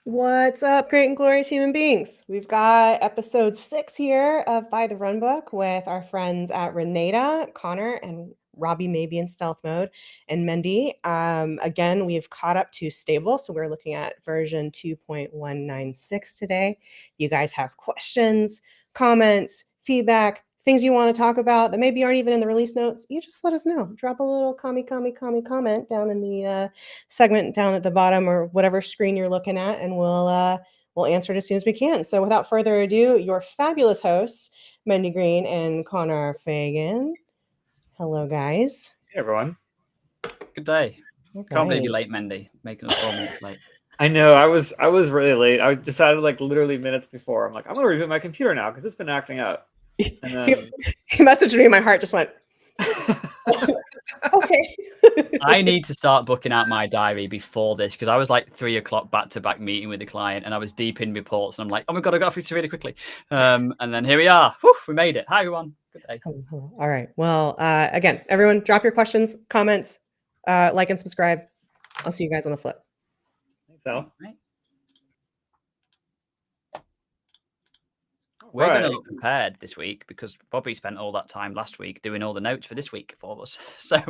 What's up, great and glorious human beings? We've got episode 6 here of By the Runbook with our friends at Renata, Connor, and Robbie, maybe in stealth mode, and Mendy. Again, we've caught up to stable, so we're looking at version 2.196 today. You guys have questions, comments, feedback, things you want to talk about that maybe aren't even in the release notes, you just let us know. Drop a little comment down in the segment down at the bottom or whatever screen you're looking at, and we'll answer it as soon as we can. So without further ado, your fabulous hosts, Mendy Green and Connor Fagan. Hello, guys. Hey, everyone. Good day. Okay. Can't believe you're late, Mendy. Making us 4 minutes late. I know. I was really late. I decided like literally minutes before. I'm like, I'm gonna reboot my computer now because it's been acting up. And then He messaged me, and my heart just went. Okay. I need to start booking out my diary before this because I was like 3 o'clock back-to-back meeting with the client, and I was deep in reports, and I'm like, oh my god, I got through this really quickly. And then here we are. Whew, we made it. Hi everyone. Good day. Hello. All right. Well, again, everyone, drop your questions, comments, like and subscribe. I'll see you guys on the flip. so Right. We're going to look prepared this week because Bobby spent all that time last week doing all the notes for this week for us. So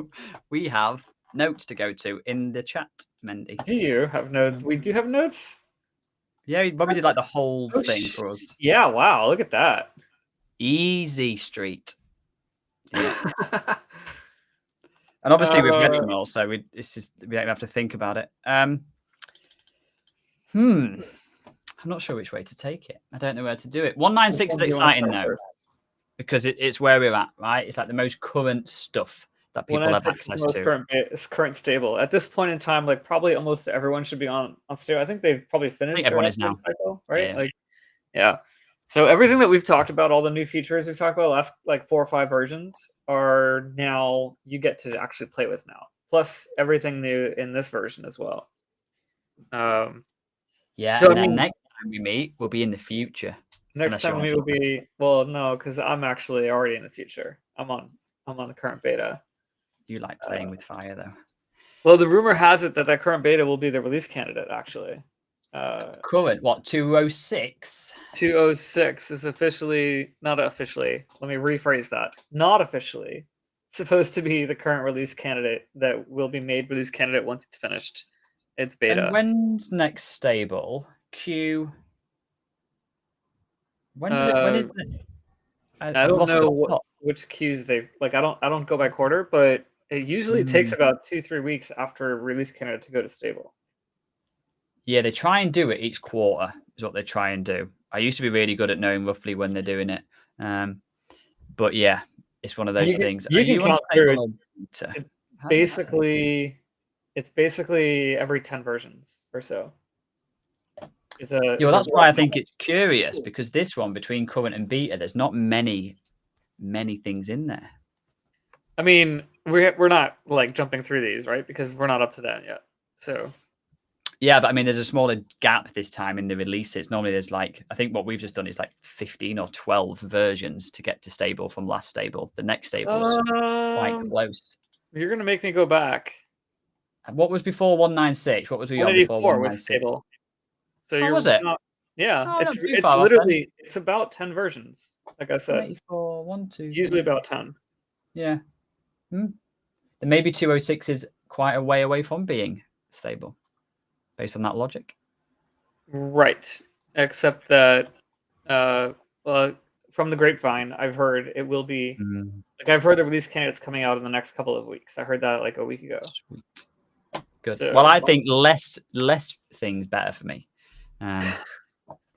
we have notes to go to in the chat, Mendy. Do you have notes? We do have notes? Yeah, Bobby did like the whole thing for us. Yeah, wow, look at that. Easy street. Yeah. And obviously we've read them all, so we don't have to think about it. I'm not sure which way to take it. I don't know where to do it. 196 is exciting now because it's where we're at, right? It's like the most current stuff that people have access to. It's current stable. At this point in time, like probably almost everyone should be on stable. I think they've probably finished. Everyone is now, cycle, right? Yeah. Like, yeah. So everything that we've talked about, all the new features we've talked about, last like 4 or 5 versions are now you get to actually play with now. Plus everything new in this version as well. Yeah. So and then next time we meet, we'll be in the future. Next time we will be no, because I'm actually already in the future. I'm on the current beta. You like playing with fire though. Well, the rumor has it that current beta will be the release candidate actually. Current what 206? 206 is not officially. Let me rephrase that. Not officially supposed to be the current release candidate that will be made release candidate once it's finished. It's beta. And when's next stable? When is it? I don't know which queues they like. I don't go by quarter, but it usually takes about 2-3 weeks after release candidate to go to stable. Yeah, they try and do it each quarter is what they try and do. I used to be really good at knowing roughly when they're doing it. But yeah, it's one of those things. You can count through it's basically every 10 versions or so. That's why I think it's curious because this one between current and beta, there's not many things in there. I mean, we're not like jumping through these, right? Because we're not up to that yet. So yeah, but I mean, there's a smaller gap this time in the releases. Normally, there's like I think what we've just done is like 15 or 12 versions to get to stable from last stable. The next stable is quite close. You're gonna make me go back. What was before 196? What was we on before 196? Was stable. So was it? It's literally it's about 10 versions. Like I said, 84, 1, 2, usually about 10. Yeah. Then maybe 206 is quite a way away from being stable, based on that logic. Right. Except that, from the grapevine, I've heard it will be like I've heard the release candidate's coming out in the next couple of weeks. I heard that like a week ago. Sweet. Good. So, well, I think less things better for me.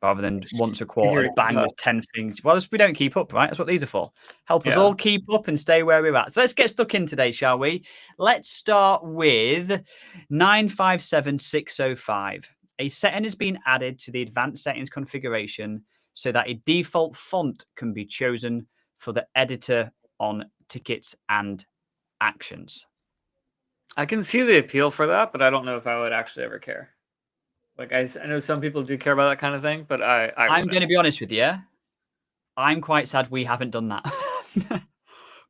Rather than once a quarter, bang, there's 10 things. Well, we don't keep up, right? That's what these are for. Help us all keep up and stay where we're at. So let's get stuck in today, shall we? Let's start with 957605. A setting has been added to the advanced settings configuration so that a default font can be chosen for the editor on tickets and actions. I can see the appeal for that, but I don't know if I would actually ever care. Like I know some people do care about that kind of thing, but I'm going to be honest with you. I'm quite sad we haven't done that.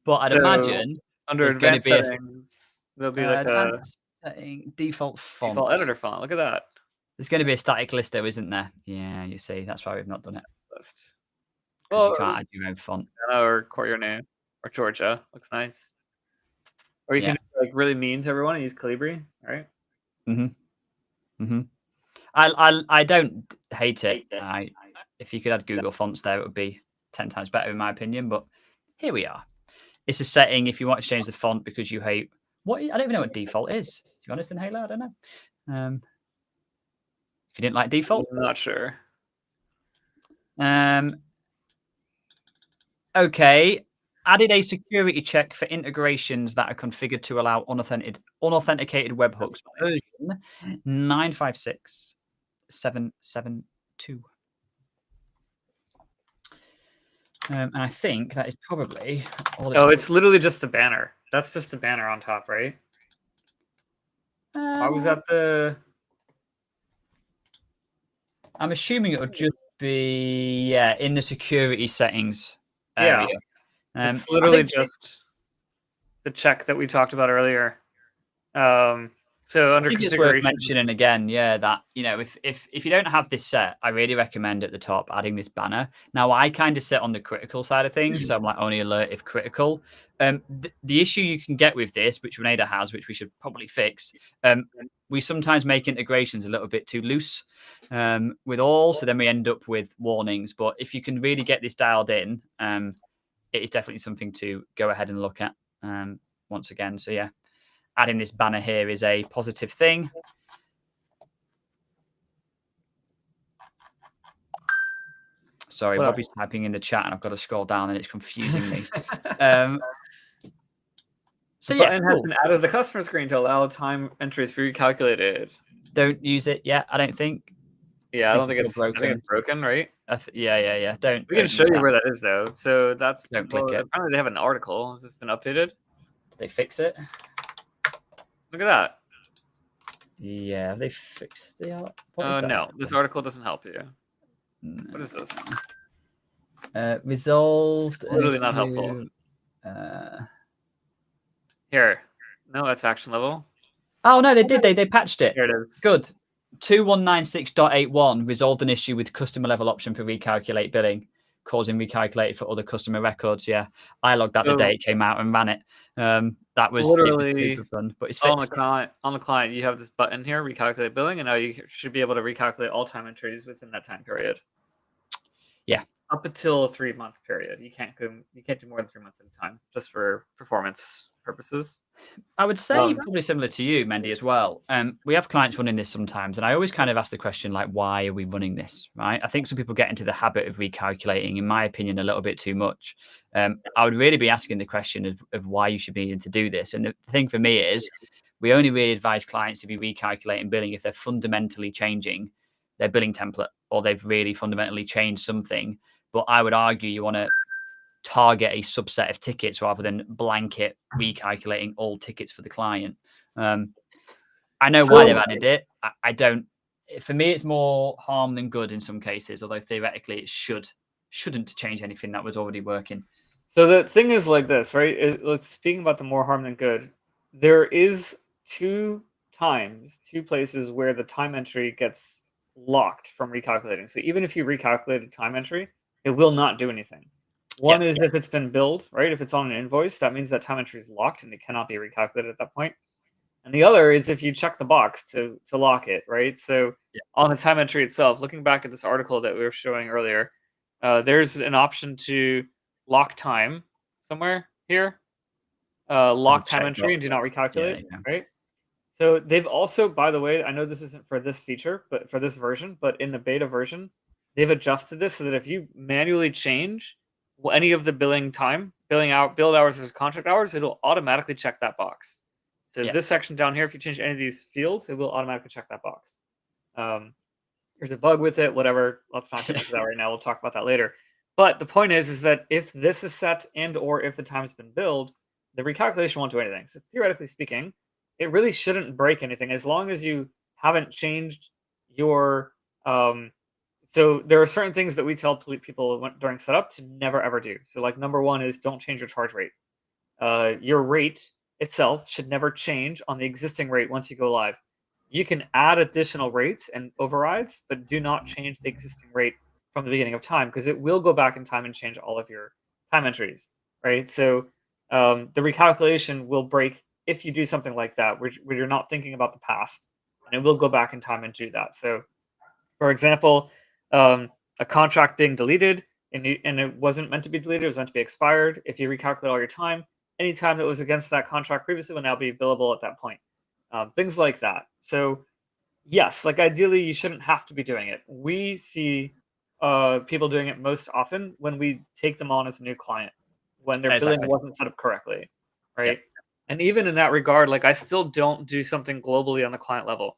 But I'd imagine under advanced settings, there'll be like a setting default font. Default editor font. Look at that. There's going to be a static list, though, isn't there? Yeah, you see, that's why we've not done it. List. Because you can't add your own font. Or your name or Georgia looks nice. Or you can be, like, really mean to everyone and use Calibri, right? I don't hate it. If you could add Google fonts there, it would be 10 times better in my opinion. But here we are. It's a setting if you want to change the font because you hate what I don't even know what default is. To be honest, in Halo, I don't know. If you didn't like default, I'm not sure. Okay. Added a security check for integrations that are configured to allow unauthenticated webhooks. Version 956.772. And I think that is probably all. It's literally just the banner. That's just the banner on top, right? Why was that the? I'm assuming it would just be in the security settings area. It's literally just the check that we talked about earlier. So under configuration, it's worth mentioning again, that if you don't have this set, I really recommend at the top adding this banner. Now I kind of sit on the critical side of things, so I'm like only alert if critical. The issue you can get with this, which Renata has, which we should probably fix, we sometimes make integrations a little bit too loose with all, so then we end up with warnings. But if you can really get this dialed in, it is definitely something to go ahead and look at once again. So yeah. Adding this banner here is a positive thing. Sorry, Bobby's typing in the chat and I've got to scroll down and it's confusing me. So the button has been added to the customer screen to allow time entries to be recalculated. Don't use it yet, I don't think. Yeah, I don't think it's broken. I think it's broken, right? Yeah. We can show you where that is though. So that's don't click it. Apparently they have an article. Has this been updated? They fix it. Look at that. Yeah, they fixed the art. No, this article doesn't help you. No. What is this? Resolved. Literally not helpful. Here. No, that's action level. Oh, no, they did. They patched it. Here it is. Good. 2196.81 resolved an issue with customer level option for recalculate billing, causing recalculated for other customer records. Yeah, I logged that the day it came out and ran it. That was literally super fun, but it's on the client. You have this button here, recalculate billing, and now you should be able to recalculate all time entries within that time period. Yeah, up until a 3-month period. You can't do more than 3 months at a time, just for performance purposes. I would say probably similar to you, Mendy, as well. We have clients running this sometimes, and I always kind of ask the question, like, why are we running this, right? I think some people get into the habit of recalculating, in my opinion, a little bit too much. I would really be asking the question of why you should be needing to do this. And the thing for me is we only really advise clients to be recalculating billing if they're fundamentally changing their billing template or they've really fundamentally changed something. But I would argue you want to target a subset of tickets rather than blanket recalculating all tickets for the client. I know why they've added it. I don't. For me, it's more harm than good in some cases, although theoretically it shouldn't change anything that was already working. So the thing is like this, right? Speaking about the more harm than good, there is two places where the time entry gets locked from recalculating. So even if you recalculate the time entry, it will not do anything. One is if it's been billed, right? If it's on an invoice, that means that time entry is locked and it cannot be recalculated at that point. And the other is if you check the box to lock it, right? So on the time entry itself, looking back at this article that we were showing earlier, there's an option to lock time somewhere here. Lock time entry and do not recalculate, right? So they've also, by the way, I know this isn't for this feature, but for this version, but in the beta version, they've adjusted this so that if you manually change any of the billing hours versus contract hours, it'll automatically check that box. So this section down here, if you change any of these fields, it will automatically check that box. There's a bug with it, whatever. Let's not get into that right now. We'll talk about that later. But the point is that if this is set and or if the time's been billed, the recalculation won't do anything. So theoretically speaking, it really shouldn't break anything as long as you haven't changed your so there are certain things that we tell people during setup to never ever do. So like number one is don't change your charge rate. Your rate itself should never change on the existing rate once you go live. you can add additional rates and overrides, but do not change the existing rate from the beginning of time, because it will go back in time and change all of your time entries, right? So the recalculation will break if you do something like that, where you're not thinking about the past, and it will go back in time and do that. So, for example, a contract being deleted, and it wasn't meant to be deleted, it was meant to be expired. If you recalculate all your time, any time that was against that contract previously will now be billable at that point. Things like that. So yes, like ideally you shouldn't have to be doing it. We see people doing it most often when we take them on as a new client, when their billing wasn't set up correctly, right? Yep. And even in that regard, like I still don't do something globally on the client level.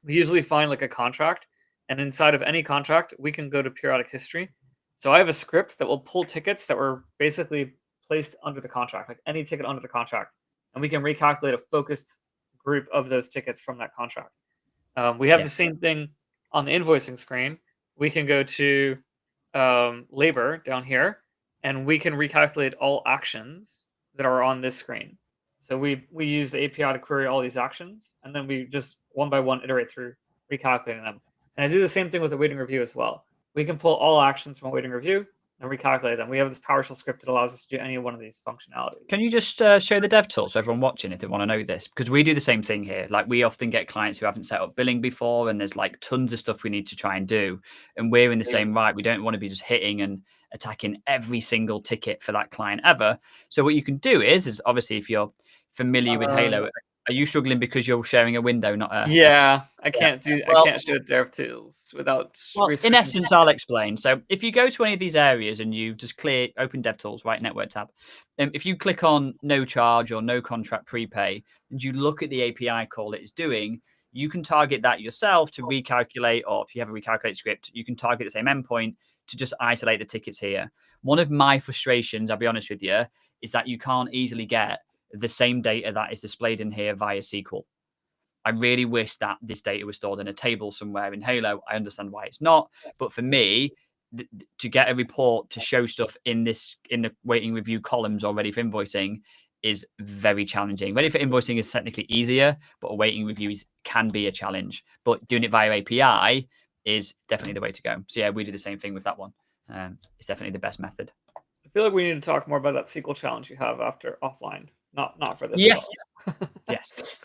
We usually find like a contract, and inside of any contract, we can go to periodic history. So I have a script that will pull tickets that were basically placed under the contract, like any ticket under the contract, and we can recalculate a focused group of those tickets from that contract. We have the same thing on the invoicing screen. We can go to labor down here, and we can recalculate all actions that are on this screen. So we use the API to query all these actions, and then we just one by one iterate through recalculating them. And I do the same thing with the waiting review as well. We can pull all actions from a waiting review and recalculate them. We have this PowerShell script that allows us to do any one of these functionalities. Can you just show the dev tool so everyone watching, if they want to know this? Because we do the same thing here. Like we often get clients who haven't set up billing before, and there's like tons of stuff we need to try and do. And we're in the same right. We don't want to be just hitting and attacking every single ticket for that client ever. So what you can do is obviously if you're familiar with Halo, are you struggling because you're sharing a window, not a... Yeah, I can't show dev tools without... Well, in essence, I'll explain. So if you go to any of these areas and you just open DevTools, right, Network tab, if you click on no charge or no contract prepay, and you look at the API call it is doing, you can target that yourself to recalculate, or if you have a recalculate script, you can target the same endpoint to just isolate the tickets here. One of my frustrations, I'll be honest with you, is that you can't easily get the same data that is displayed in here via SQL. I really wish that this data was stored in a table somewhere in Halo. I understand why it's not, but for me, to get a report to show stuff in the waiting review columns or ready for invoicing is very challenging. Ready for invoicing is technically easier, but a waiting review can be a challenge. But doing it via API is definitely the way to go. So yeah, we do the same thing with that one. It's definitely the best method. I feel like we need to talk more about that SQL challenge you have after offline. Not for this. Yes. Yes.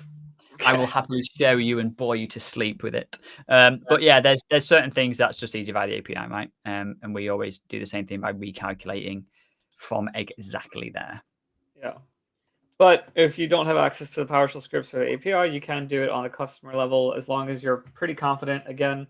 Okay. I will happily show you and bore you to sleep with it. But yeah, there's certain things that's just easy via the API, right? And we always do the same thing by recalculating from exactly there. Yeah. But if you don't have access to the PowerShell scripts or the API, you can do it on a customer level as long as you're pretty confident, again,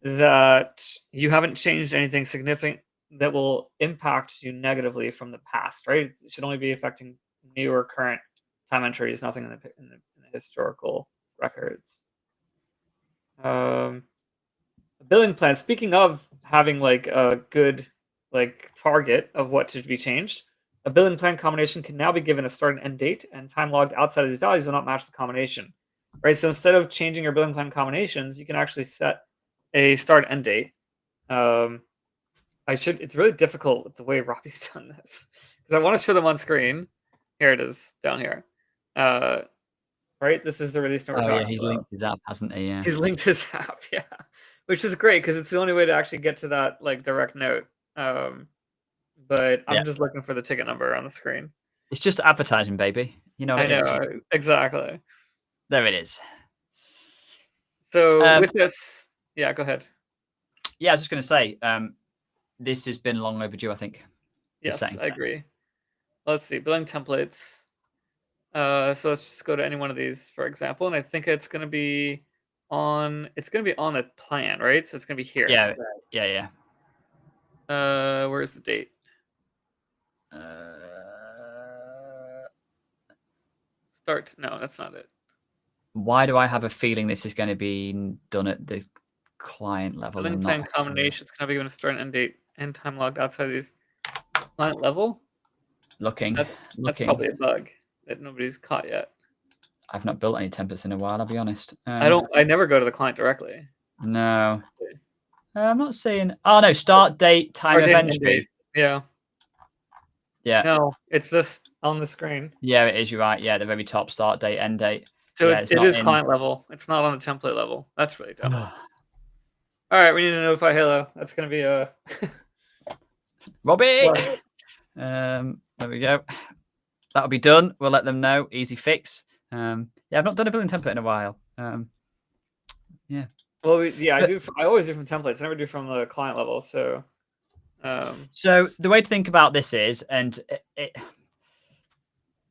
that you haven't changed anything significant that will impact you negatively from the past, right? It should only be affecting new or current time entries, nothing in the historical records. A billing plan. Speaking of having like a good target of what should be changed, a billing plan combination can now be given a start and end date, and time logged outside of these values will not match the combination, right? So instead of changing your billing plan combinations, you can actually set a start and end date. It's really difficult with the way Robbie's done this because I want to show them on screen. Here it is down here. Right, this is the release note. Oh yeah, he's linked his app, hasn't he? Yeah, he's linked his app. Yeah, which is great because it's the only way to actually get to that direct note. But I'm just looking for the ticket number on the screen. It's just advertising, baby. You know what it is. Exactly. There it is. So with this, yeah, go ahead. Yeah, I was just going to say, this has been long overdue, I think. Yes, I agree. Let's see, billing templates. So let's just go to any one of these, for example, and I think it's going to be on. It's going to be on a plan, right? So it's going to be here. Yeah, yeah. Where's the date? Start. No, that's not it. Why do I have a feeling this is going to be done at the client level? Billing plan combinations can be given a start and end date and time logged outside of these. Client level. Looking. That's probably a bug that nobody's caught yet. I've not built any templates in a while, I'll be honest. I never go to the client directly. No. I'm not seeing. Oh no, start date, time of entry. Yeah. Yeah. No, it's this on the screen. Yeah, it is. You're right. Yeah, the very top, start date, end date. So yeah, it is client level. It's not on the template level. That's really dumb. All right, we need to notify Halo. That's going to be a Robbie. There we go. That'll be done. We'll let them know. Easy fix. Yeah, I've not done a billing template in a while. Yeah. Well, yeah, I do. I always do from templates. I never do from the client level. So, so the way to think about this is, and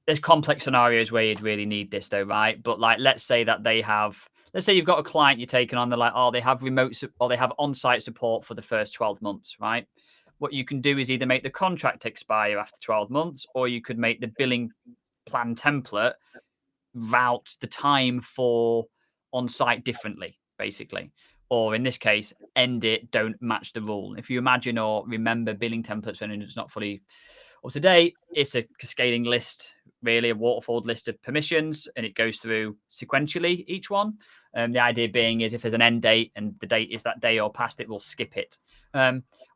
there's complex scenarios where you'd really need this, though, right? But like, let's say you've got a client you're taking on. They're like, oh, they have they have on-site support for the first 12 months, right? What you can do is either make the contract expire after 12 months, or you could make the billing plan template route the time for on-site differently, basically. Or in this case, end it, don't match the rule. If you imagine or remember billing templates when it's not fully up to date, it's a cascading list, really a waterfall list of permissions, and it goes through sequentially each one. The idea being is if there's an end date and the date is that day or past, it will skip it.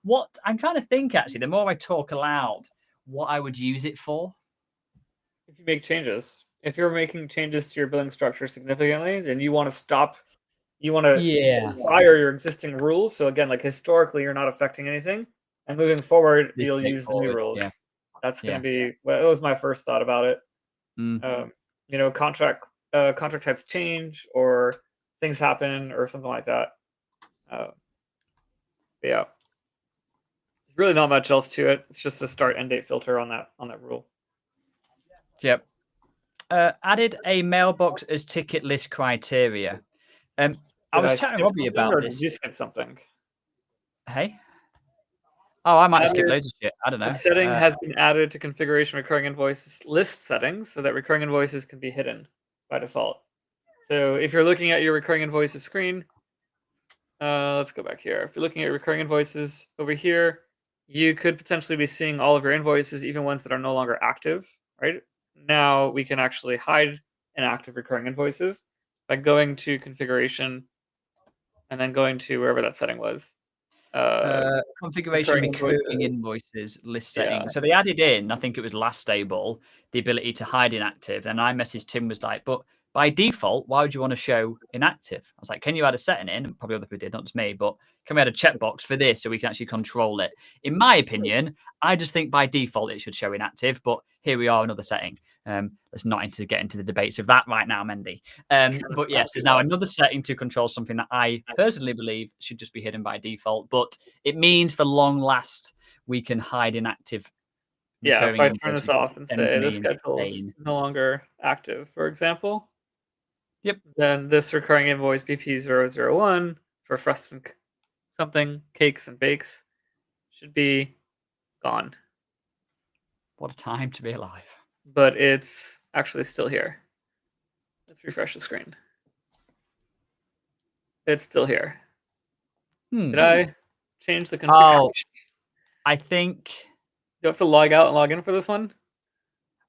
What I'm trying to think, actually, the more I talk aloud, what I would use it for. If you make changes, if you're making changes to your billing structure significantly, then you want to stop. You want to fire your existing rules. So again, like historically, you're not affecting anything, and moving forward, you'll use the new rules. Yeah. That's going to be. Well, that was my first thought about it. You know, contract types change, or things happen, or something like that. Yeah, there's really not much else to it. It's just a start end date filter on that rule. Yep. Added a mailbox as ticket list criteria. I was chatting to Robbie about this. Did you skip something? Hey? Oh, I might have skipped loads of shit. I don't know. The setting has been added to configuration recurring invoices list settings so that recurring invoices can be hidden by default. So if you're looking at your recurring invoices screen, let's go back here. If you're looking at recurring invoices over here, you could potentially be seeing all of your invoices, even ones that are no longer active, right? Now we can actually hide inactive recurring invoices by going to configuration and then going to wherever that setting was. Configuration recurring invoices list setting. Yeah. So they added in, I think it was last stable, the ability to hide inactive. And I messaged Tim, was like, but by default, why would you want to show inactive? I was like, can you add a setting in? And probably other people did, not just me, but can we add a checkbox for this so we can actually control it? In my opinion, I just think by default it should show inactive, but here we are, another setting. Let's not get into the debates of that right now, Mendy. But yes, there's now another setting to control something that I personally believe should just be hidden by default. But it means for long last, we can hide inactive. Yeah, if I turn this off and say this schedule is no longer active, for example. Yep. Then this recurring invoice BP001 for Frust and something, cakes and bakes, should be gone. What a time to be alive. But it's actually still here. Let's refresh the screen. It's still here. Did I change the configuration? Oh, I think... Do you have to log out and log in for this one?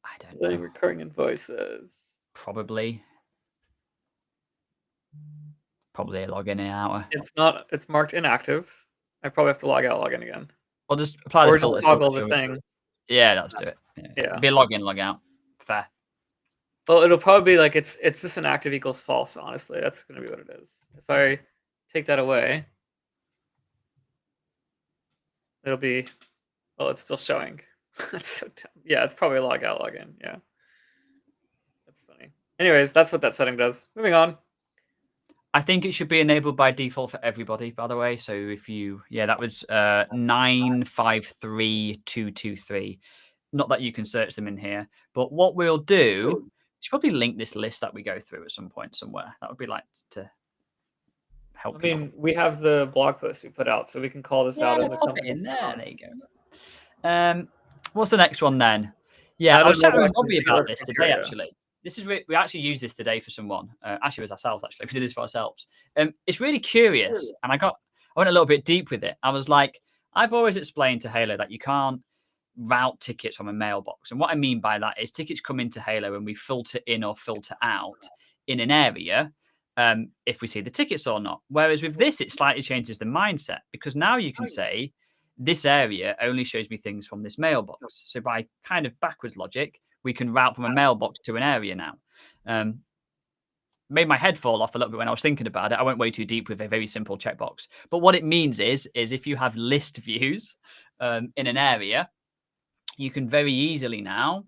I don't know. Recurring invoices. Probably log in and out. It's not. It's marked inactive. I probably have to log out, log in again. I'll just apply or just toggle the thing. Yeah, let's do it. Yeah. Be log in, log out. Fair. Well, it'll probably be like it's just inactive equals false. Honestly, that's going to be what it is. If I take that away, it'll be. Well, it's still showing. That's so dumb. Yeah, it's probably log out, log in. Yeah, that's funny. Anyways, that's what that setting does. Moving on. I think it should be enabled by default for everybody, by the way. So if you, that was 953223. Not that you can search them in here, but what we'll do, we should probably link this list that we go through at some point somewhere. That would be like to help. I mean, we have the blog post we put out, so we can call this out as a company. In there. There you go. What's the next one then? Yeah, I was chatting with Robbie about this today, actually. This is we actually used this today for someone. Actually, it was ourselves. Actually, we did this for ourselves. It's really curious, and I went a little bit deep with it. I was like, I've always explained to Halo that you can't route tickets from a mailbox, and what I mean by that is tickets come into Halo and we filter in or filter out in an area if we see the tickets or not. Whereas with this, it slightly changes the mindset, because now you can say this area only shows me things from this mailbox. So by kind of backwards logic, we can route from a mailbox to an area now. made my head fall off a little bit when I was thinking about it. I went way too deep with a very simple checkbox. But what it means is if you have list views in an area, you can very easily now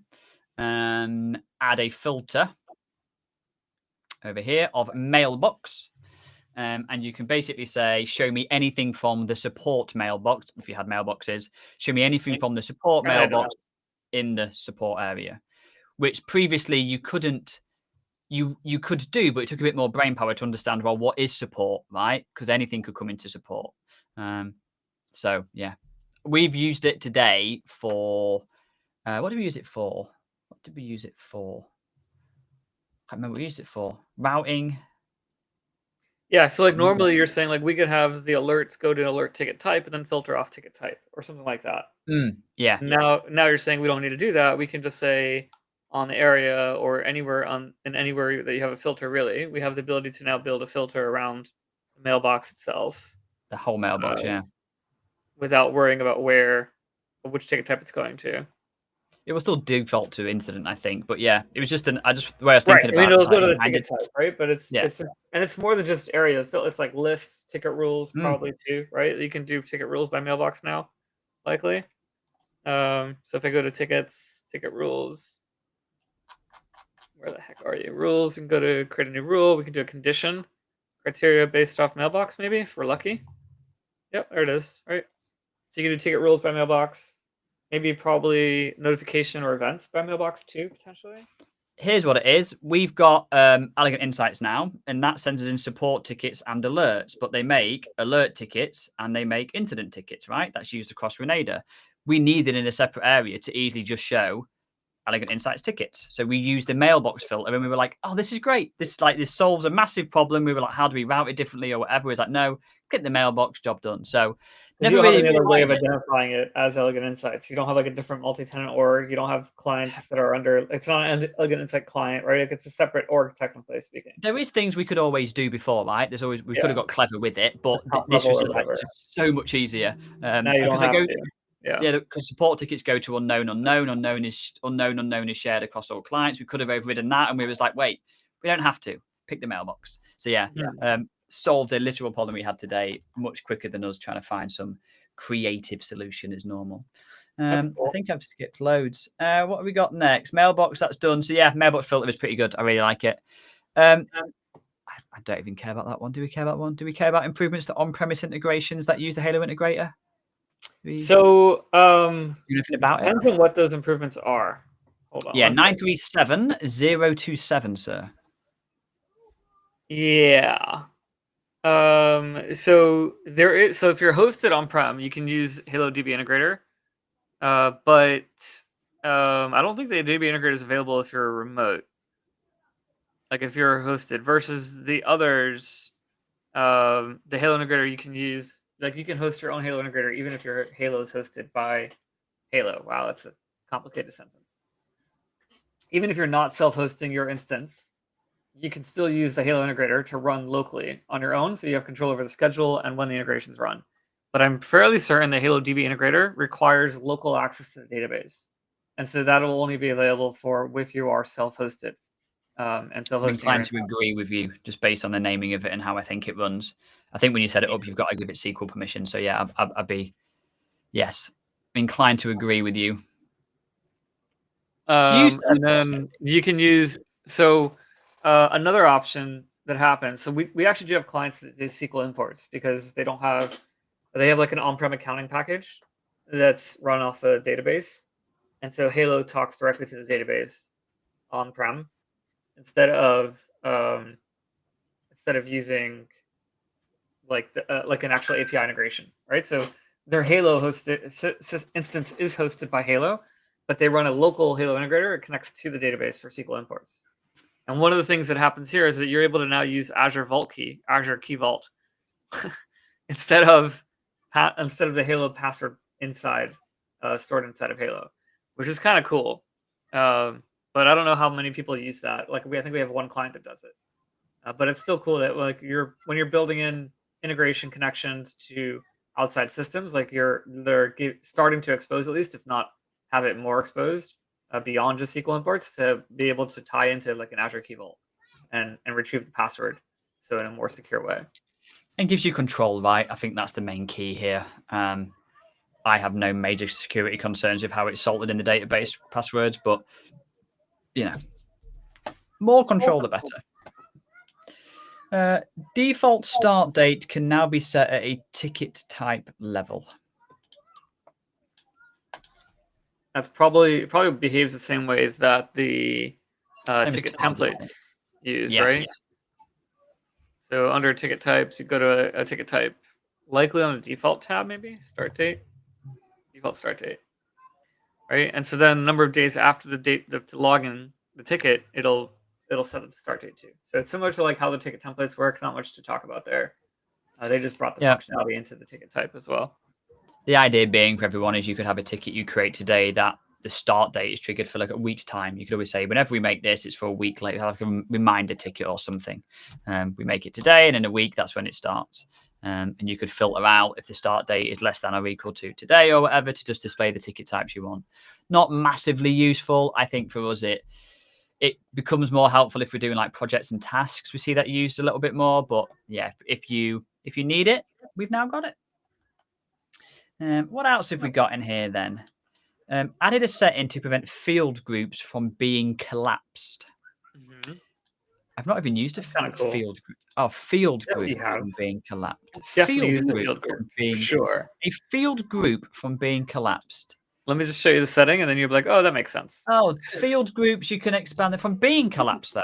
add a filter over here of mailbox. And you can basically say, show me anything from the support mailbox. If you had mailboxes, show me anything from the support mailbox in the support area, which previously you couldn't. You could do, but it took a bit more brain power to understand, well, what is support, right? Because anything could come into support. So yeah, we've used it today for, what did we use it for? What did we use it for? I can't remember what we used it for. Routing. Yeah, so like normally you're saying like we could have the alerts go to an alert ticket type and then filter off ticket type or something like that. Yeah. Now you're saying we don't need to do that. We can just say on the area or anywhere anywhere that you have a filter. Really, we have the ability to now build a filter around the mailbox itself. The whole mailbox, yeah. Without worrying about which ticket type it's going to. It will still default to incident, I think, but yeah, it was just the way I was thinking about. I mean, it'll go to the ticket type, right? But it's just, and it's more than just area. It's like lists, ticket rules, probably too, right? You can do ticket rules by mailbox now, likely. So if I go to tickets, ticket rules, where the heck are you? Rules. We can go to create a new rule. We can do a condition, criteria based off mailbox, maybe if we're lucky. Yep, there it is. Right. So you can do ticket rules by mailbox. Maybe probably notification or events by mailbox too, potentially. Here's what it is. We've got Elegant Insights now, and that sends us in support tickets and alerts, but they make alert tickets and they make incident tickets, right? That's used across Renada. We need it in a separate area to easily just show Elegant Insights tickets. So we used the mailbox filter and we were like, oh, this is great. This solves a massive problem. We were like, how do we route it differently or whatever? It's like, no, click the mailbox, job done. So never really have another way of identifying it as Elegant Insights. You don't have like a different multi-tenant org. You don't have clients that are under. It's not an Elegant Insight client, right? Like it's a separate org, technically speaking. There is things we could always do before, right? There's always we could have got clever with it, but this was just so much easier. Now you don't have to. Yeah, because support tickets go to unknown. Unknown is shared across all clients. We could have overridden that, and we was like, wait, we don't have to pick the mailbox. So yeah. Solved a literal problem we had today much quicker than us trying to find some creative solution as normal. Cool. I think I've skipped loads. What have we got next? Mailbox, that's done. So yeah, mailbox filter is pretty good. I really like it. I don't even care about that one. Do we care about one? Do we care about improvements to on-premise integrations that use the Halo Integrator? So anything about depends on what those improvements are. Hold on. Yeah, 937027, sir. Yeah. So there is. So if you're hosted on-prem, you can use Halo DB Integrator. But I don't think the DB Integrator is available if you're remote. Like if you're hosted versus the others, the Halo Integrator you can use. Like you can host your own Halo Integrator even if your Halo is hosted by Halo. Wow, that's a complicated sentence. Even if you're not self-hosting your instance, you can still use the Halo Integrator to run locally on your own, so you have control over the schedule and when the integrations run. But I'm fairly certain the Halo DB Integrator requires local access to the database. And so that will only be available if you are self-hosted. And self-hosting. I'm inclined to agree with you, just based on the naming of it and how I think it runs. I think when you set it up, you've got to give it SQL permission. So yeah, I'd be, yes, inclined to agree with you. And then you can use, another option that happens. So we actually do have clients that do SQL imports because they have like an on-prem accounting package that's run off a database. And so Halo talks directly to the database on-prem instead of using like an actual API integration, right? So their Halo hosted instance is hosted by Halo, but they run a local Halo integrator. It connects to the database for SQL imports. And one of the things that happens here is that you're able to now use Azure Key Vault, instead of the Halo password stored inside of Halo, which is kind of cool. But I don't know how many people use that. Like I think we have one client that does it, but it's still cool that like when you're building in integration connections to outside systems, like they're starting to expose, at least if not have it more exposed beyond just SQL imports, to be able to tie into like an Azure Key Vault. and retrieve the password, so in a more secure way. And gives you control, right? I think that's the main key here. I have no major security concerns with how it's salted in the database passwords, but more control the better. Default start date can now be set at a ticket type level. That's probably behaves the same way that the ticket templates use, Yes. right? So under ticket types, you go to a ticket type, likely on the default tab, maybe start date, default start date, right? And so then a number of days after the date to log in the ticket, it'll set the start date too. So it's similar to like how the ticket templates work. Not much to talk about there. They just brought the functionality into the ticket type as well. The idea being for everyone is you could have a ticket you create today that the start date is triggered for like a week's time. You could always say, whenever we make this, it's for a week later, like a reminder ticket or something. We make it today, and in a week, that's when it starts. And you could filter out if the start date is less than or equal to today or whatever to just display the ticket types you want. Not massively useful. I think for us, it becomes more helpful if we're doing like projects and tasks. We see that used a little bit more, but yeah, if you need it, we've now got it. What else have we got in here then? Added a setting to prevent field groups from being collapsed. Mm-hmm. I've not even used a cool. field group. Oh, field group from being collapsed. Definitely use the field group. Sure. A field group from being collapsed. Let me just show you the setting, and then you'll be like, oh, that makes sense. Oh, field groups, you can expand it from being collapsed, though.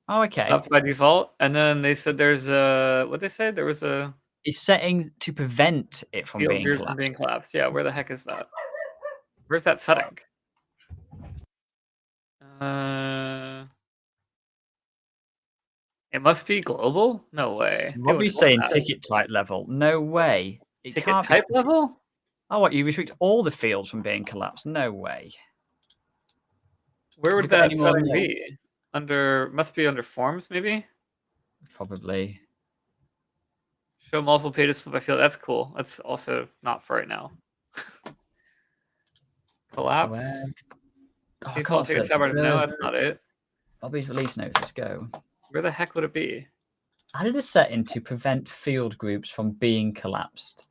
Oh, okay. Up by default. And then they said there's what they said? There was a setting to prevent it from being collapsed. Yeah, where the heck is that? Where's that setting? It must be global? No way. What are we saying? Ticket type level? No way. Ticket type level? Oh, what? You restrict all the fields from being collapsed? No way. Where would that setting be? Must be under forms, maybe? Probably. Show multiple pages split by field. That's cool. That's also not for right now. Collapse. Default ticket type. No, that's not it. Bobby's release notes. Let's go. Where the heck would it be? Added a setting to prevent field groups from being collapsed.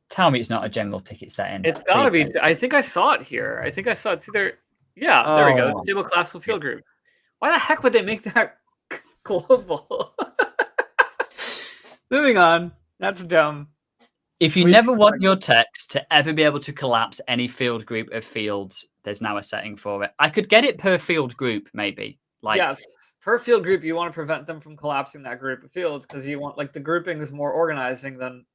Tell me it's not a general ticket setting. It's gotta be. I think I saw it here. I think I saw it. It's either. Yeah, there we go. Disable classical field group. Why the heck would they make that global? Moving on. That's dumb. If you never want your text to ever be able to collapse any field group of fields, there's now a setting for it. I could get it per field group, maybe. Like, yes, per field group, you want to prevent them from collapsing that group of fields because you want, like, the grouping is more organizing than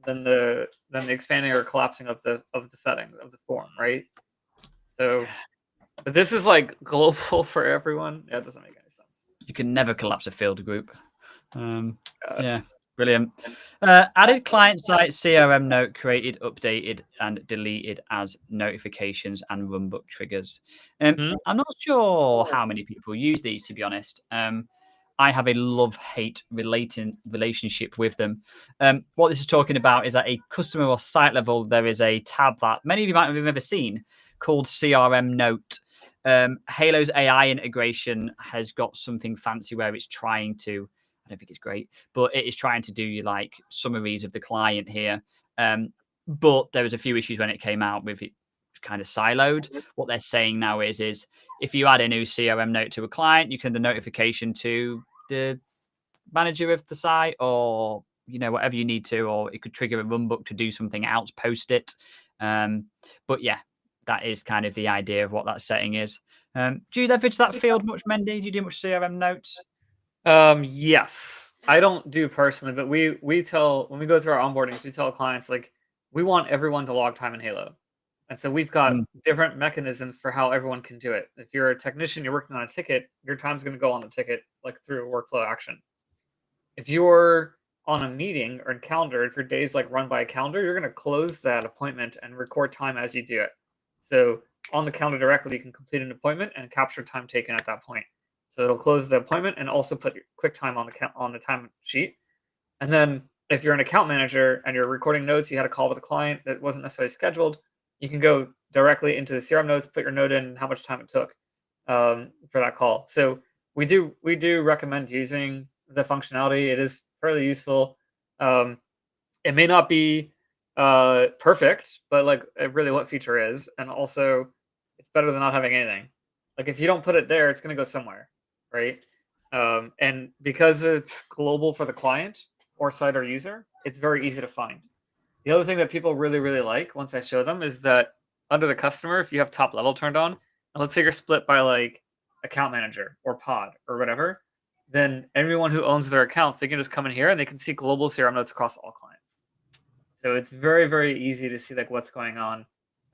the expanding or collapsing of the setting of the form, right? So, but this is like global for everyone. Yeah, it doesn't make any sense. You can never collapse a field group. Yeah, brilliant. Added client-side CRM Note Created, updated, and deleted as notifications and Runbook triggers. I'm not sure how many people use these, to be honest. I have a love-hate relationship with them. What this is talking about is at a customer or site level, there is a tab that many of you might have never seen called CRM Note. Halo's AI integration has got something fancy where it's trying to, I don't think it's great, but it is trying to do like summaries of the client here. But there was a few issues when it came out with it kind of siloed. What they're saying now is if you add a new CRM note to a client, you can the notification to the manager of the site or, whatever you need to, or it could trigger a Runbook to do something else, post it. But yeah, that is kind of the idea of what that setting is. Do you leverage that field much, Mendy? Do you do much CRM notes? Yes, I don't do personally, but we tell, when we go through our onboardings, we tell clients, like, we want everyone to log time in Halo. And so we've got different mechanisms for how everyone can do it. If you're a technician, you're working on a ticket, your time's going to go on the ticket, like through a workflow action. If you're on a meeting or in calendar, if your day's like run by a calendar, you're going to close that appointment and record time as you do it. So on the calendar directly, you can complete an appointment and capture time taken at that point. So it'll close the appointment and also put your quick time on the time sheet. And then if you're an account manager and you're recording notes, you had a call with a client that wasn't necessarily scheduled, you can go directly into the CRM notes, put your note in, how much time it took. for that call. So we do recommend using the functionality. It is fairly useful. It may not be perfect, but like really what feature is, and also it's better than not having anything. Like if you don't put it there, it's going to go somewhere, right? And because it's global for the client or site or user, it's very easy to find. The other thing that people really, really like once I show them is that under the customer, if you have top level turned on, and let's say you're split by like account manager or pod or whatever, then everyone who owns their accounts, they can just come in here and they can see global CRM notes across all clients. So it's very, very easy to see like what's going on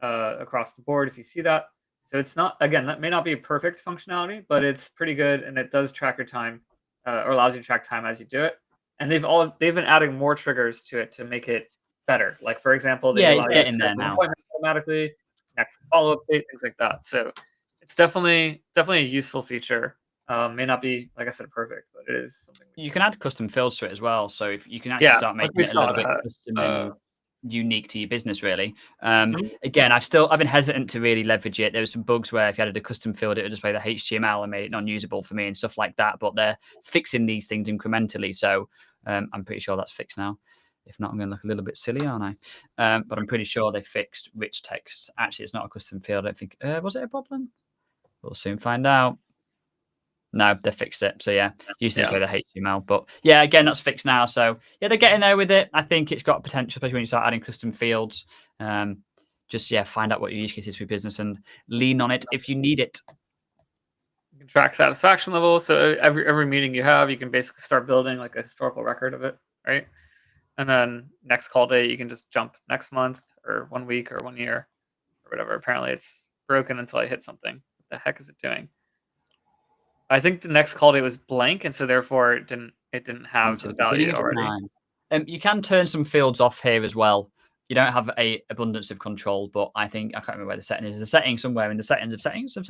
across the board if you see that. So it's not, again, that may not be a perfect functionality, but it's pretty good, and it does track your time or allows you to track time as you do it. And they've been adding more triggers to it to make it better. Like for example, they allow you to there now automatically, next follow-up date, things like that. So it's definitely a useful feature. May not be, like I said, perfect, but it is something. You can add custom fields to it as well. So if you can actually start making it a little bit custom and unique to your business, really. Again, I've been hesitant to really leverage it. There were some bugs where if you added a custom field, it would display the HTML and made it non-usable for me and stuff like that. But they're fixing these things incrementally, so I'm pretty sure that's fixed now. If not, I'm going to look a little bit silly, aren't I? But I'm pretty sure they fixed rich text. Actually, it's not a custom field. I don't think. Was it a problem? We'll soon find out. No, they fixed it. So yeah, used to display the HTML. But yeah, again, that's fixed now. So yeah, they're getting there with it. I think it's got potential, especially when you start adding custom fields. Just find out what your use case is for your business and lean on it if you need it. You can track satisfaction levels. So every meeting you have, you can basically start building like a historical record of it, right? And then next call date, you can just jump next month or 1 week or 1 year or whatever. Apparently it's broken until I hit something. What the heck is it doing? I think the next call date was blank, and so therefore it didn't have the value already. You can turn some fields off here as well. You don't have a abundance of control, but I can't remember where the setting is. The setting somewhere in the settings to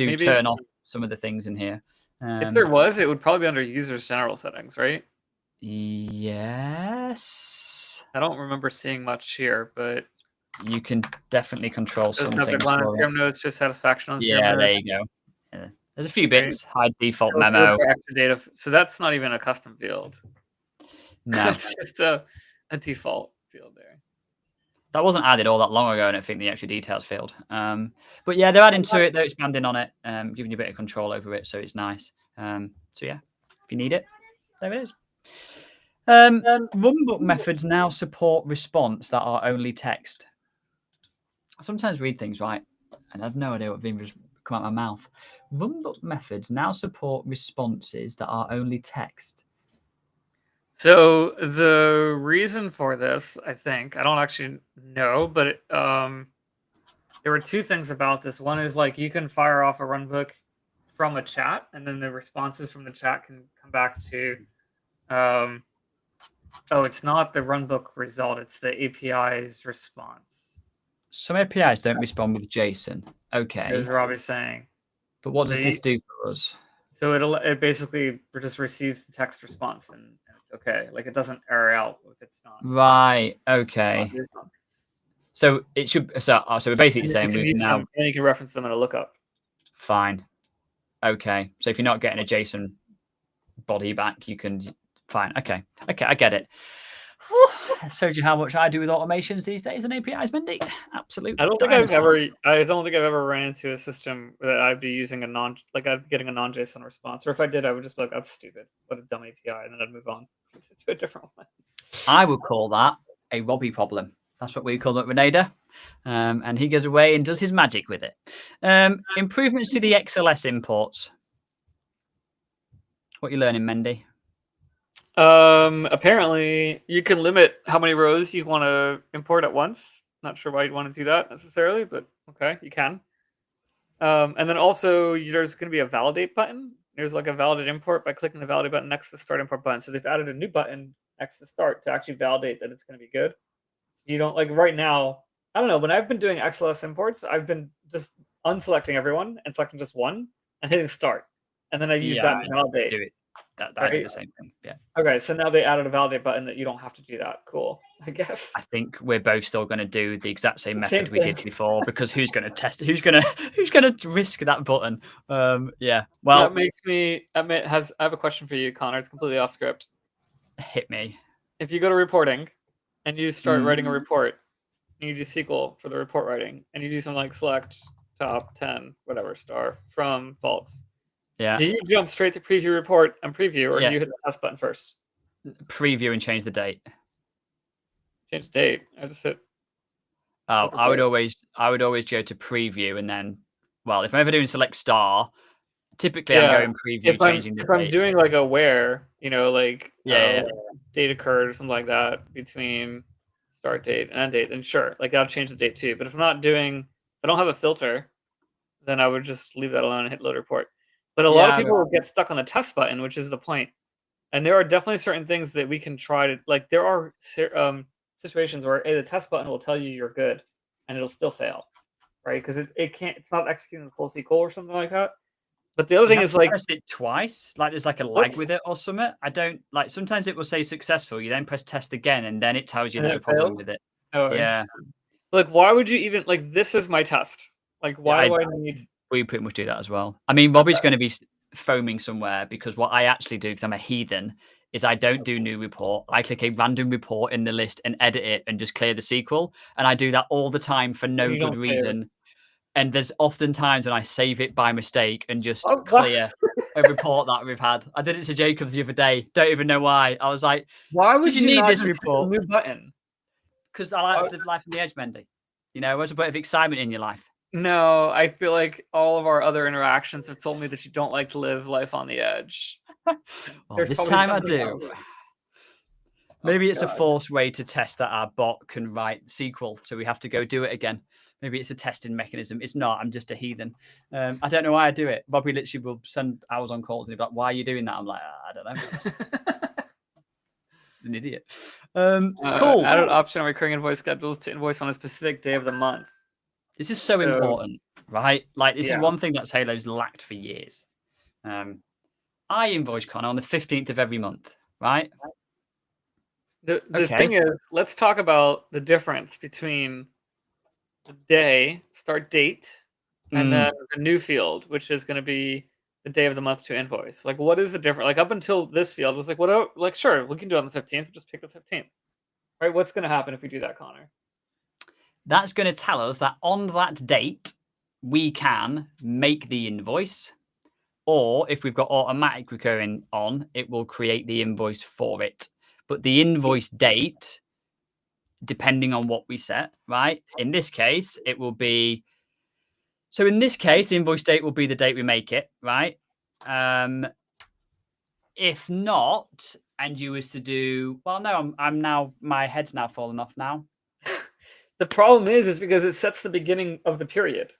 maybe turn off some of the things in here. If there was, it would probably be under users general settings, right? Yes. I don't remember seeing much here, but you can definitely control some things. CRM notes, just satisfaction on CRM. Yeah, there you go. Yeah. There's a few bits. Hide default memo. Extra data. So that's not even a custom field. No, that's just a default field there. That wasn't added all that long ago, and I think the extra details field. But yeah, they're adding to it. They're expanding on it, giving you a bit of control over it, so it's nice. So yeah, if you need it, there it is. Runbook methods now support response that are only text. I sometimes read things right, and I have no idea what being just come out of my mouth. Runbook methods now support responses that are only text. So the reason for this, I think, I don't actually know, but there were two things about this. One is like you can fire off a runbook from a chat, and then the responses from the chat can come back to it's not the runbook result, it's the API's response. Some APIs don't respond with JSON. Okay. As Robbie's saying. But what does this do for us? So it basically just receives the text response and it's okay. Like it doesn't error out if it's not. Right. Okay. So it should. So we're basically saying we can now. And you can reference them in a lookup. Fine. Okay. So if you're not getting a JSON body back, you can. Fine. Okay. I get it. That shows you how much I do with automations these days and APIs, Mindy. Absolutely. I don't think I've ever ran into a system that I'd be using I'd be getting a non-JSON response. Or if I did, I would just be like, that's stupid. What a dumb API, and then I'd move on to a different one. I would call that a Robbie problem. That's what we call it, Renada. And he goes away and does his magic with it. Improvements to the XLS imports. What are you learning, Mendy? Apparently you can limit how many rows you want to import at once. Not sure why you'd want to do that necessarily, but okay, you can. And then also there's going to be a validate button. There's like a validate import by clicking the validate button next to the start import button. So they've added a new button next to start to actually validate that it's going to be good. You don't like right now. I don't know. When I've been doing XLS imports, I've been just unselecting everyone and selecting just one and hitting start. And then I use that to validate. I do the same thing. Yeah. Okay, so now they added a validate button that you don't have to do that. Cool, I guess. I think we're both still going to do the exact same method Same we did before, because who's going to test it? Who's going to risk that button? Yeah. Well, that makes me. I have a question for you, Connor. It's completely off script. Hit me. If you go to reporting, and you start writing a report, and you do SQL for the report writing, and you do something like select top 10 whatever star from false. Yeah. Do you jump straight to preview report and preview, or do you hit the test button first? Preview and change the date. Change the date. I just hit. Oh, I would always go to preview, and then, well, if I'm ever doing select star, typically I'm going preview, changing the date. If I'm doing like a where, like date occurred or something like that between start date and end date, then sure, like I'll change the date too. But if I don't have a filter, then I would just leave that alone and hit load report. But a lot of people will get stuck on the test button, which is the point. And there are definitely certain things that we can try to, like, there are situations where the test button will tell you you're good and it'll still fail, right? Because it's not executing the full SQL or something like that. But the other thing is, like, press it twice, like there's like a lag with it or something. I don't like, sometimes it will say successful, you then press test again, and then it tells you there's a problem with it. Oh yeah. Like, why would you even, like, this is my test. Like, why do I need? We pretty much do that as well. I mean, Robbie's going to be foaming somewhere, because what I actually do, because I'm a heathen, is I don't do new report. I click a random report in the list and edit it and just clear the SQL. And I do that all the time for no good reason. And there's often times when I save it by mistake and just clear a report that we've had. I did it to Jacob the other day. Don't even know why. I was like, why would you need not this report? New button? Because I like to live life on the edge, Mendy. There's a bit of excitement in your life. No, I feel like all of our other interactions have told me that you don't like to live life on the edge. Well, this time I do. Maybe it's a forced way to test that our bot can write SQL, so we have to go do it again. Maybe it's a testing mechanism. It's not. I'm just a heathen. I don't know why I do it. Bobby literally will send hours on calls and he'll be like, "Why are you doing that?" I'm like, "I don't know." An idiot. Cool. Added option on recurring invoice schedules to invoice on a specific day of the month. This is so important, right? Like, this is one thing that's Halo's lacked for years. I invoice Connor on the 15th of every month, right? The thing is, let's talk about the difference between the day, start date, and then the new field, which is going to be the day of the month to invoice. Like, what is the difference? Like, up until this field was like, what? Like, sure, we can do it on the 15th. Just pick the 15th, right? What's going to happen if we do that, Connor? That's going to tell us that on that date, we can make the invoice, or if we've got automatic recurring on, it will create the invoice for it. But the invoice date, depending on what we set, right? In this case, it will be... So in this case, the invoice date will be the date we make it, right? If not, and you was to do... Well, no, I'm now... My head's now fallen off now. The problem is because it sets the beginning of the period.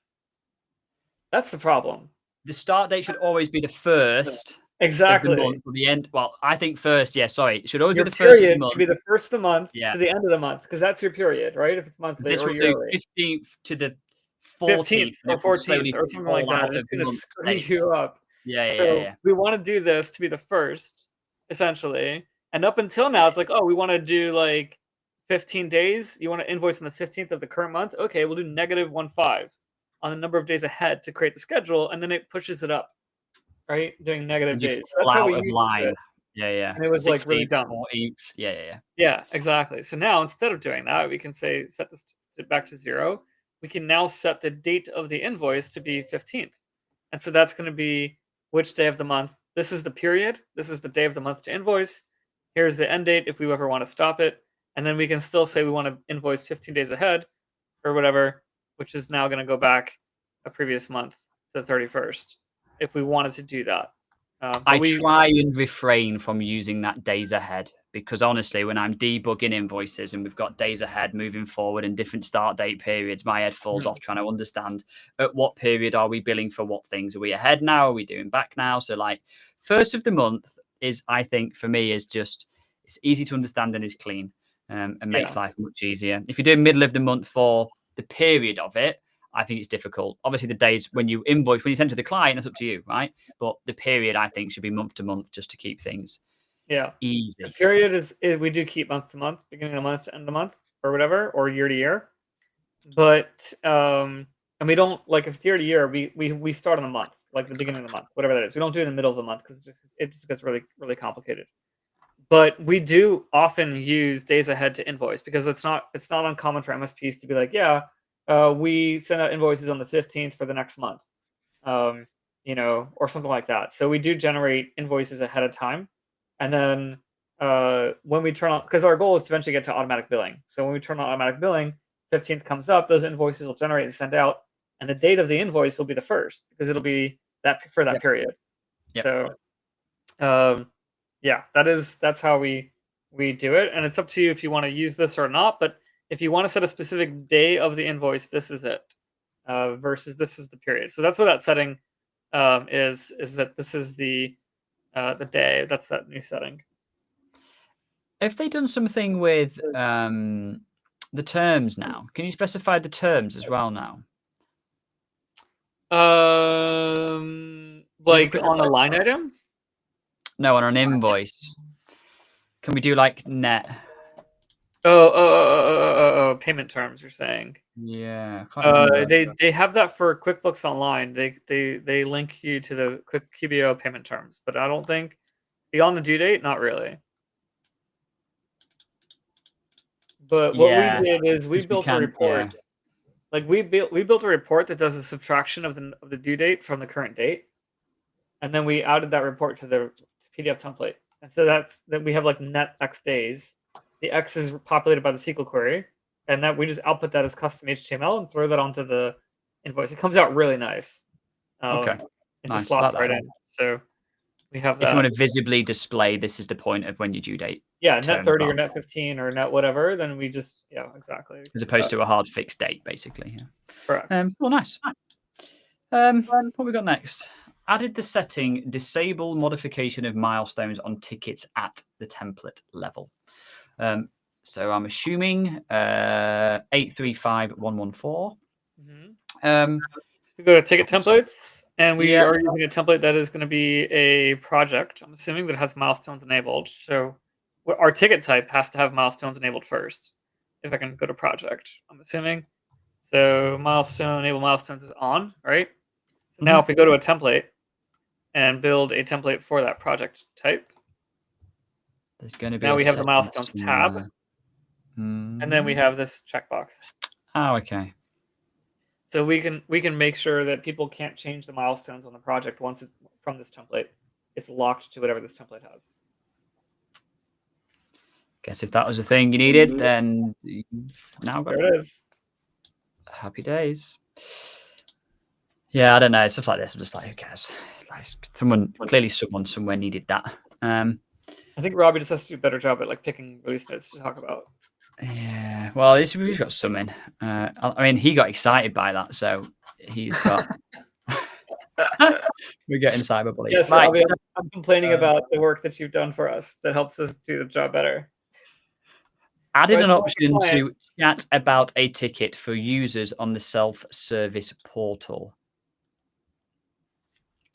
That's the problem. The start date should always be the first. Exactly. Of the month, or the end. Well, I think first. Yeah, sorry. It should always be the first of the month. Should be the first of the month to the end of the month, because that's your period, right? If it's monthly, this or will yearly. do 15th to the 14th or 14th or something like that. It's going to screw you up. Yeah. We want to do this to be the first, essentially. And up until now, it's like, oh, we want to do like 15 days. You want to invoice on the 15th of the current month? Okay, we'll do -15 on the number of days ahead to create the schedule, and then it pushes it up, right? Doing negative days. So that's how we use it. Yeah. And it was 16th, like really dumb. 14th. Yeah, exactly. So now instead of doing that, we can say set this back to 0. We can now set the date of the invoice to be 15th. And so that's going to be which day of the month. This is the period. This is the day of the month to invoice. Here's the end date if we ever want to stop it. And then we can still say we want to invoice 15 days ahead or whatever, which is now going to go back a previous month to the 31st if we wanted to do that. I try and refrain from using that days ahead, because honestly, when I'm debugging invoices and we've got days ahead moving forward and different start date periods, my head falls off trying to understand at what period are we billing for what things. Are we ahead now? Are we doing back now? So like first of the month is, I think for me, is just, it's easy to understand and is clean and makes life much easier. If you're doing middle of the month for the period of it, I think it's difficult. Obviously, the days when you invoice, when you send to the client, that's up to you, right? But the period, I think, should be month to month just to keep things easy. The period is we do keep month to month, beginning of the month to end of the month, or whatever, or year to year. But and we don't, like, if it's year to year, we start on the month, like the beginning of the month, whatever that is. We don't do it in the middle of the month because it just gets really, really complicated. But we do often use days ahead to invoice because it's not uncommon for MSPs to be like, we send out invoices on the 15th for the next month, or something like that. So we do generate invoices ahead of time, and then when we turn on, because our goal is to eventually get to automatic billing. So when we turn on automatic billing, 15th comes up, those invoices will generate and send out, and the date of the invoice will be the first because it'll be that for that period. So that's how we do it, and it's up to you if you want to use this or not. But if you want to set a specific day of the invoice, this is it, versus this is the period. So that's what that setting is that this is the day. That's that new setting. Have they done something with the terms now? Can you specify the terms as well now? Like on a line item? No, on an invoice. Can we do like net? Payment terms, you're saying? Yeah. They have that for QuickBooks Online. They link you to the QBO payment terms, but I don't think beyond the due date, not really. But what we did is we built a report. Yeah. Like we built a report that does a subtraction of the due date from the current date, and then we added that report to the PDF template. And so that we have like net X days. The X is populated by the SQL query, and that we just output that as custom HTML and throw that onto the invoice. It comes out really nice. Okay. It just slots right in. So we have that. If you want to visibly display, this is the point of when your due date. Yeah, net 30 or net 15 or net whatever, then we just, exactly. As opposed to a hard fixed date, basically. Yeah. Correct. Well, nice. What we got next? Added the setting disable modification of milestones on tickets at the template level. So I'm assuming 835114. We go to ticket templates, and we are using a template that is going to be a project, I'm assuming, that has milestones enabled. So our ticket type has to have milestones enabled first. If I can go to project, I'm assuming. So enable milestones is on, right? So now if we go to a template and build a template for that project type, there's going to be now we have the milestones tab, and then we have this checkbox. Oh, okay. So we can make sure that people can't change the milestones on the project once it's from this template. It's locked to whatever this template has. Guess if that was the thing you needed, then now there it is. Happy days. Yeah, I don't know. Stuff like this, I'm just like, who cares? Like, someone somewhere needed that. I think Robbie just has to do a better job at like picking release notes to talk about. Yeah, well, we've got some in. I mean, he got excited by that, so he's got. We're getting cyberbullied. Yes, Robbie, I'm complaining about the work that you've done for us that helps us do the job better. Added an option to chat about a ticket for users on the self-service portal.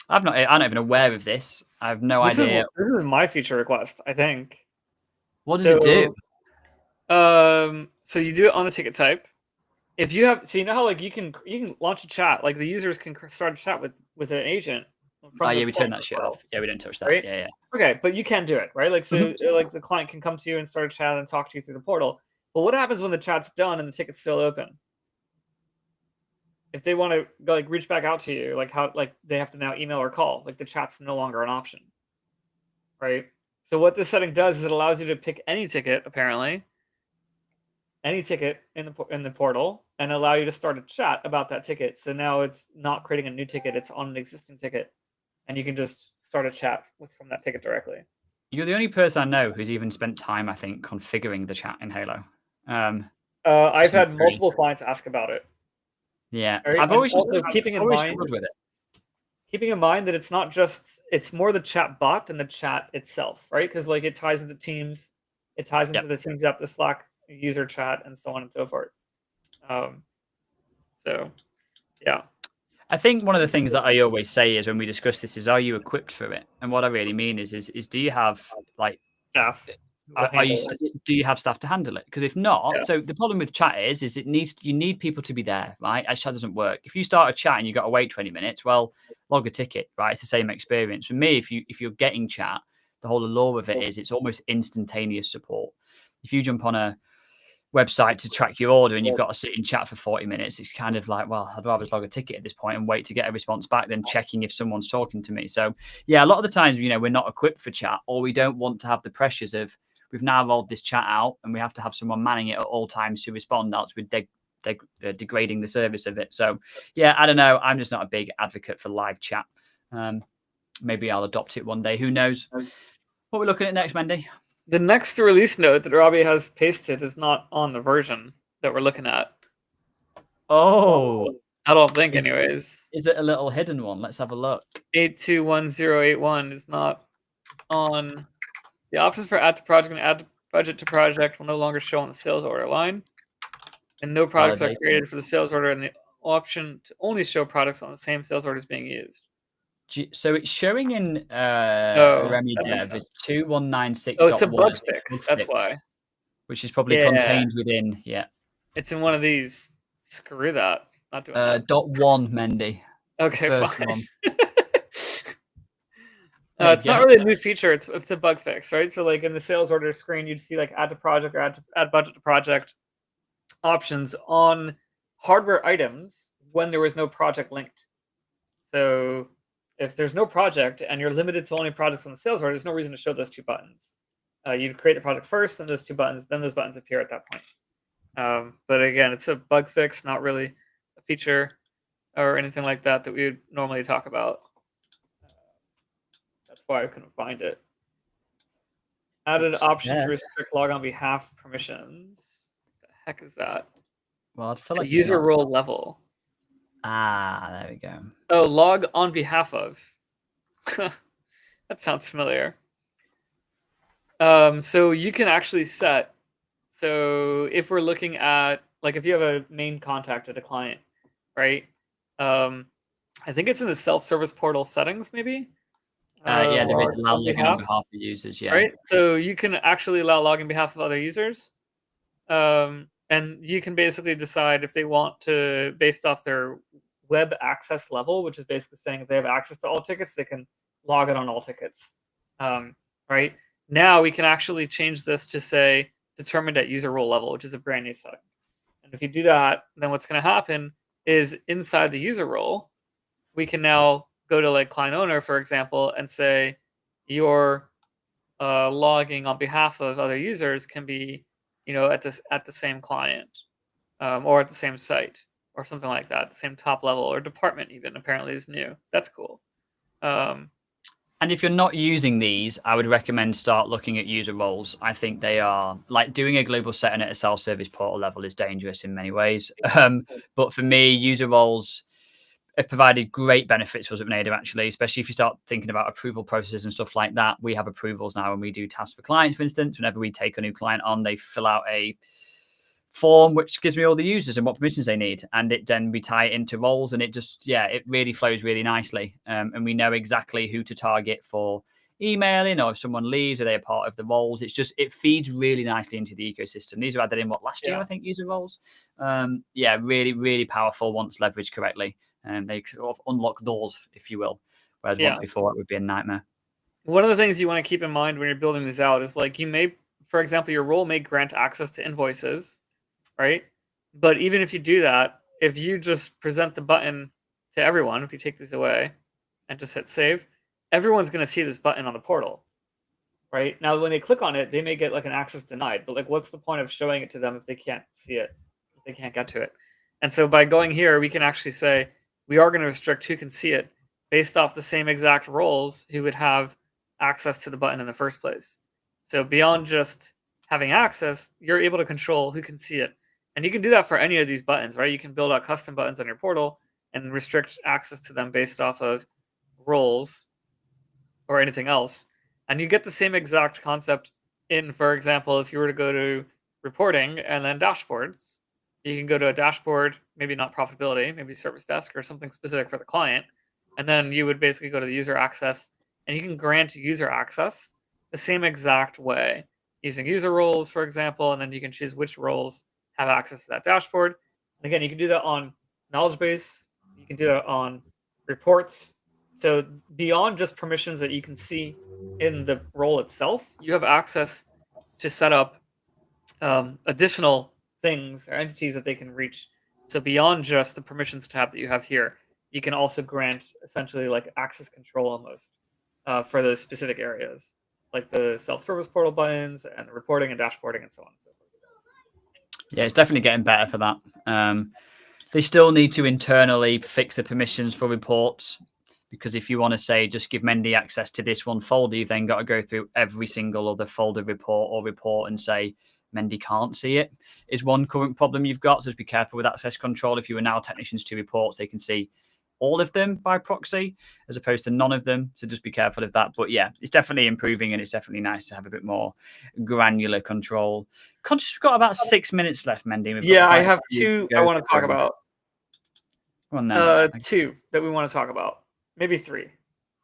I'm not even aware of this. I have no idea. This is my feature request, I think. What does it do? So you do it on the ticket type. If you have, so you know how like you can launch a chat, like the users can start a chat with an agent. We turned that shit off. Yeah, we didn't touch that. Right? Yeah. Okay, but you can do it, right? Like so, like the client can come to you and start a chat and talk to you through the portal. But what happens when the chat's done and the ticket's still open? If they want to go like reach back out to you, like how they have to now email or call, like the chat's no longer an option, right? So what this setting does is it allows you to pick any ticket, apparently, any ticket in the portal, and allow you to start a chat about that ticket. So now it's not creating a new ticket; it's on an existing ticket, and you can just start a chat from that ticket directly. You're the only person I know who's even spent time, I think, configuring the chat in Halo. I've had multiple clients ask about it. Yeah, right? I've always keeping in mind that it's not just, it's more the chat bot than the chat itself, right? Because like it ties into Teams, it ties into the Teams app, the Slack user chat, and so on and so forth. So Yeah. I think one of the things that I always say is when we discuss this is, are you equipped for it? And what I really mean is do you have like Staff. will are you handle it. do you have staff to handle it? Because if not, Yeah. so the problem with chat is you need people to be there, right? Chat doesn't work. If you start a chat and you got to wait 20 minutes, well, log a ticket, right? It's the same experience. For me, if you're getting chat, the whole allure of it is it's almost instantaneous support. If you jump on a website to track your order and you've got to sit in chat for 40 minutes, it's kind of like, well, I'd rather log a ticket at this point and wait to get a response back than checking if someone's talking to me. So yeah, a lot of the times, we're not equipped for chat, or we don't want to have the pressures of we've now rolled this chat out and we have to have someone manning it at all times to respond, else we're degrading the service of it. So yeah, I don't know. I'm just not a big advocate for live chat. Maybe I'll adopt it one day. Who knows? What are we looking at next, Mendy? The next release note that Robbie has pasted is not on the version that we're looking at. Oh, I don't think, anyways. Is it a little hidden one? Let's have a look. 821081 is not on. The options for add to project and add budget to project will no longer show on the sales order line. And no products are created for the sales order, and the option to only show products on the same sales order is being used. So it's showing in Remy Dev is 2196. Oh, it's a bug fix. That's why. Which is probably contained within. Yeah. It's in one of these. Screw that. Not doing that. .1, Mendy. Okay, fine. It's not really a new feature. It's a bug fix, right? So like in the sales order screen, you'd see like add to project or add budget to project options on hardware items when there was no project linked. So if there's no project and you're limited to only projects on the sales order, there's no reason to show those two buttons. You'd create the project first, and those two buttons, then those buttons appear at that point. But again, it's a bug fix, not really a feature or anything like that we would normally talk about. That's why I couldn't find it. Added option to restrict log on behalf permissions. What the heck is that? Well, I'd feel like user role level. There we go. Oh, log on behalf of. That sounds familiar. So you can actually set. So if we're looking at, like, if you have a main contact at a client, right? I think it's in the self-service portal settings, maybe. Yeah, there is allow login on behalf of users. Yeah. Right. So you can actually allow login on behalf of other users. And you can basically decide if they want to, based off their web access level, which is basically saying if they have access to all tickets, they can log it on all tickets. Right now, we can actually change this to say determined at user role level, which is a brand new setting. And if you do that, then what's going to happen is inside the user role, we can now go to like client owner, for example, and say your logging on behalf of other users can be, at the same client, or at the same site, or something like that, the same top level or department even apparently is new. That's cool. And if you're not using these, I would recommend start looking at user roles. I think they are, like, doing a global setting at a self-service portal level is dangerous in many ways. But for me, user roles have provided great benefits for us at Renada, actually, especially if you start thinking about approval processes and stuff like that. We have approvals now when we do tasks for clients, for instance. Whenever we take a new client on, they fill out a form which gives me all the users and what permissions they need, and then we tie it into roles, and it just it really flows really nicely, and we know exactly who to target for emailing, or if someone leaves, are they a part of the roles. It feeds really nicely into the ecosystem. These were added in last year, I think, user roles. Really, really powerful once leveraged correctly, and they sort of unlock doors, if you will, whereas once before it would be a nightmare. One of the things you want to keep in mind when you're building these out is, like, you may, for example, your role may grant access to invoices, right? But even if you do that, if you just present the button to everyone, if you take these away and just hit save, everyone's going to see this button on the portal, right? Now, when they click on it, they may get like an access denied, but like, what's the point of showing it to them if they can't see it, if they can't get to it? And so by going here, we can actually say, we are going to restrict who can see it based off the same exact roles who would have access to the button in the first place. So beyond just having access, you're able to control who can see it. And you can do that for any of these buttons, right? You can build out custom buttons on your portal and restrict access to them based off of roles or anything else. And you get the same exact concept in, for example, if you were to go to reporting and then dashboards, You can go to a dashboard, maybe not profitability, maybe service desk or something specific for the client. And then you would basically go to the user access, and you can grant user access the same exact way using user roles, for example, and then you can choose which roles have access to that dashboard. And again, you can do that on knowledge base. You can do that on reports. So beyond just permissions that you can see in the role itself, you have access to set up additional things or entities that they can reach. So beyond just the permissions tab that you have here, you can also grant essentially like access control almost for those specific areas, like the self-service portal buttons and the reporting and dashboarding and so on and so forth. Yeah, it's definitely getting better for that. They still need to internally fix the permissions for reports, because if you want to say just give Mendy access to this one folder, you've then got to go through every single other folder report and say Mendy can't see it, is one current problem you've got. So just be careful with access control. If you allow technicians to reports, they can see all of them by proxy as opposed to none of them. So just be careful of that. But yeah, it's definitely improving, and it's definitely nice to have a bit more granular control. Conscious we've got about 6 minutes left, Mendy. Yeah, I have two I want to talk about. Go on then. Two that we want to talk about. Maybe three.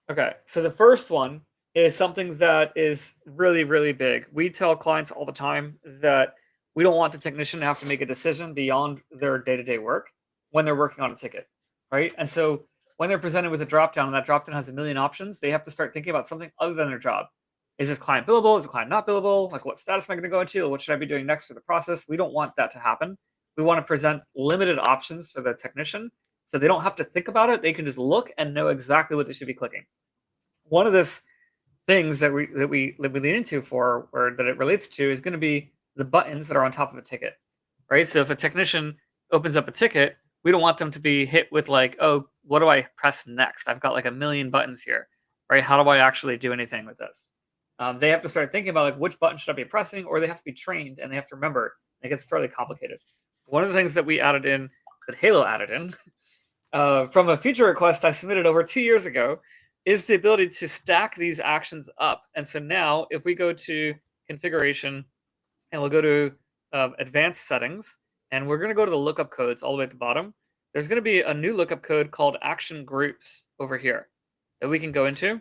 Okay, so the first one is something that is really, really big. We tell clients all the time that we don't want the technician to have to make a decision beyond their day-to-day work when they're working on a ticket, right? And so when they're presented with a dropdown and that dropdown has a million options, they have to start thinking about something other than their job. Is this client billable? Is the client not billable? Like, what status am I going to go into? What should I be doing next for the process? We don't want that to happen. We want to present limited options for the technician so they don't have to think about it. They can just look and know exactly what they should be clicking. One of these things that we lean into for, or that it relates to, is going to be the buttons that are on top of a ticket, right? So if a technician opens up a ticket, we don't want them to be hit with like, oh, what do I press next? I've got like a million buttons here, right? How do I actually do anything with this? They have to start thinking about like, which button should I be pressing, or they have to be trained and they have to remember. It gets fairly complicated. One of the things that we added in, that Halo added in, from a feature request I submitted over 2 years ago, is the ability to stack these actions up. And so now if we go to configuration and we'll go to advanced settings, and we're going to go to the lookup codes all the way at the bottom, there's going to be a new lookup code called action groups over here that we can go into.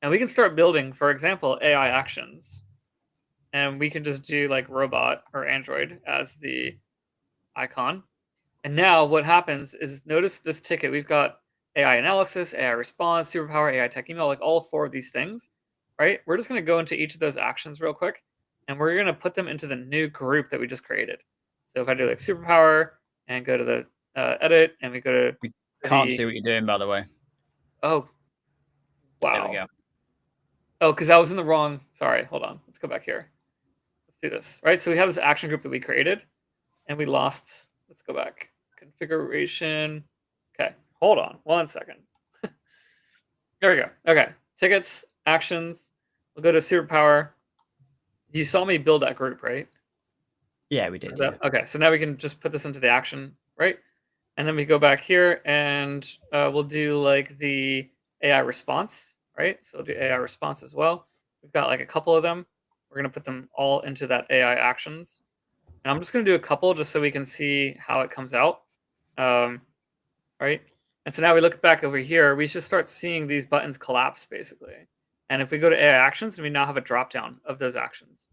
And we can start building, for example, AI actions. And we can just do like robot or Android as the icon. And now what happens is, notice this ticket. We've got AI analysis, AI response, superpower, AI tech email, like all four of these things, right? We're just going to go into each of those actions real quick, and we're going to put them into the new group that we just created. So if I do like superpower and go to the edit, and we go to... We can't see what you're doing, by the way. Oh, wow. There we go. Oh, because I was in the wrong... Sorry, hold on. Let's go back here. Let's do this, right? So we have this action group that we created, and we lost... Let's go back. Configuration. Okay, hold on 1 second. There we go. Okay, tickets, actions. We'll go to superpower. You saw me build that group, right? Yeah, we did. Yeah. Okay, so now we can just put this into the action, right? And then we go back here, and we'll do like the AI response, right? So we'll do AI response as well. We've got like a couple of them. We're going to put them all into that AI actions. And I'm just going to do a couple just so we can see how it comes out, right? And so now we look back over here, we should start seeing these buttons collapse, basically. And if we go to AI actions, we now have a drop-down of those actions,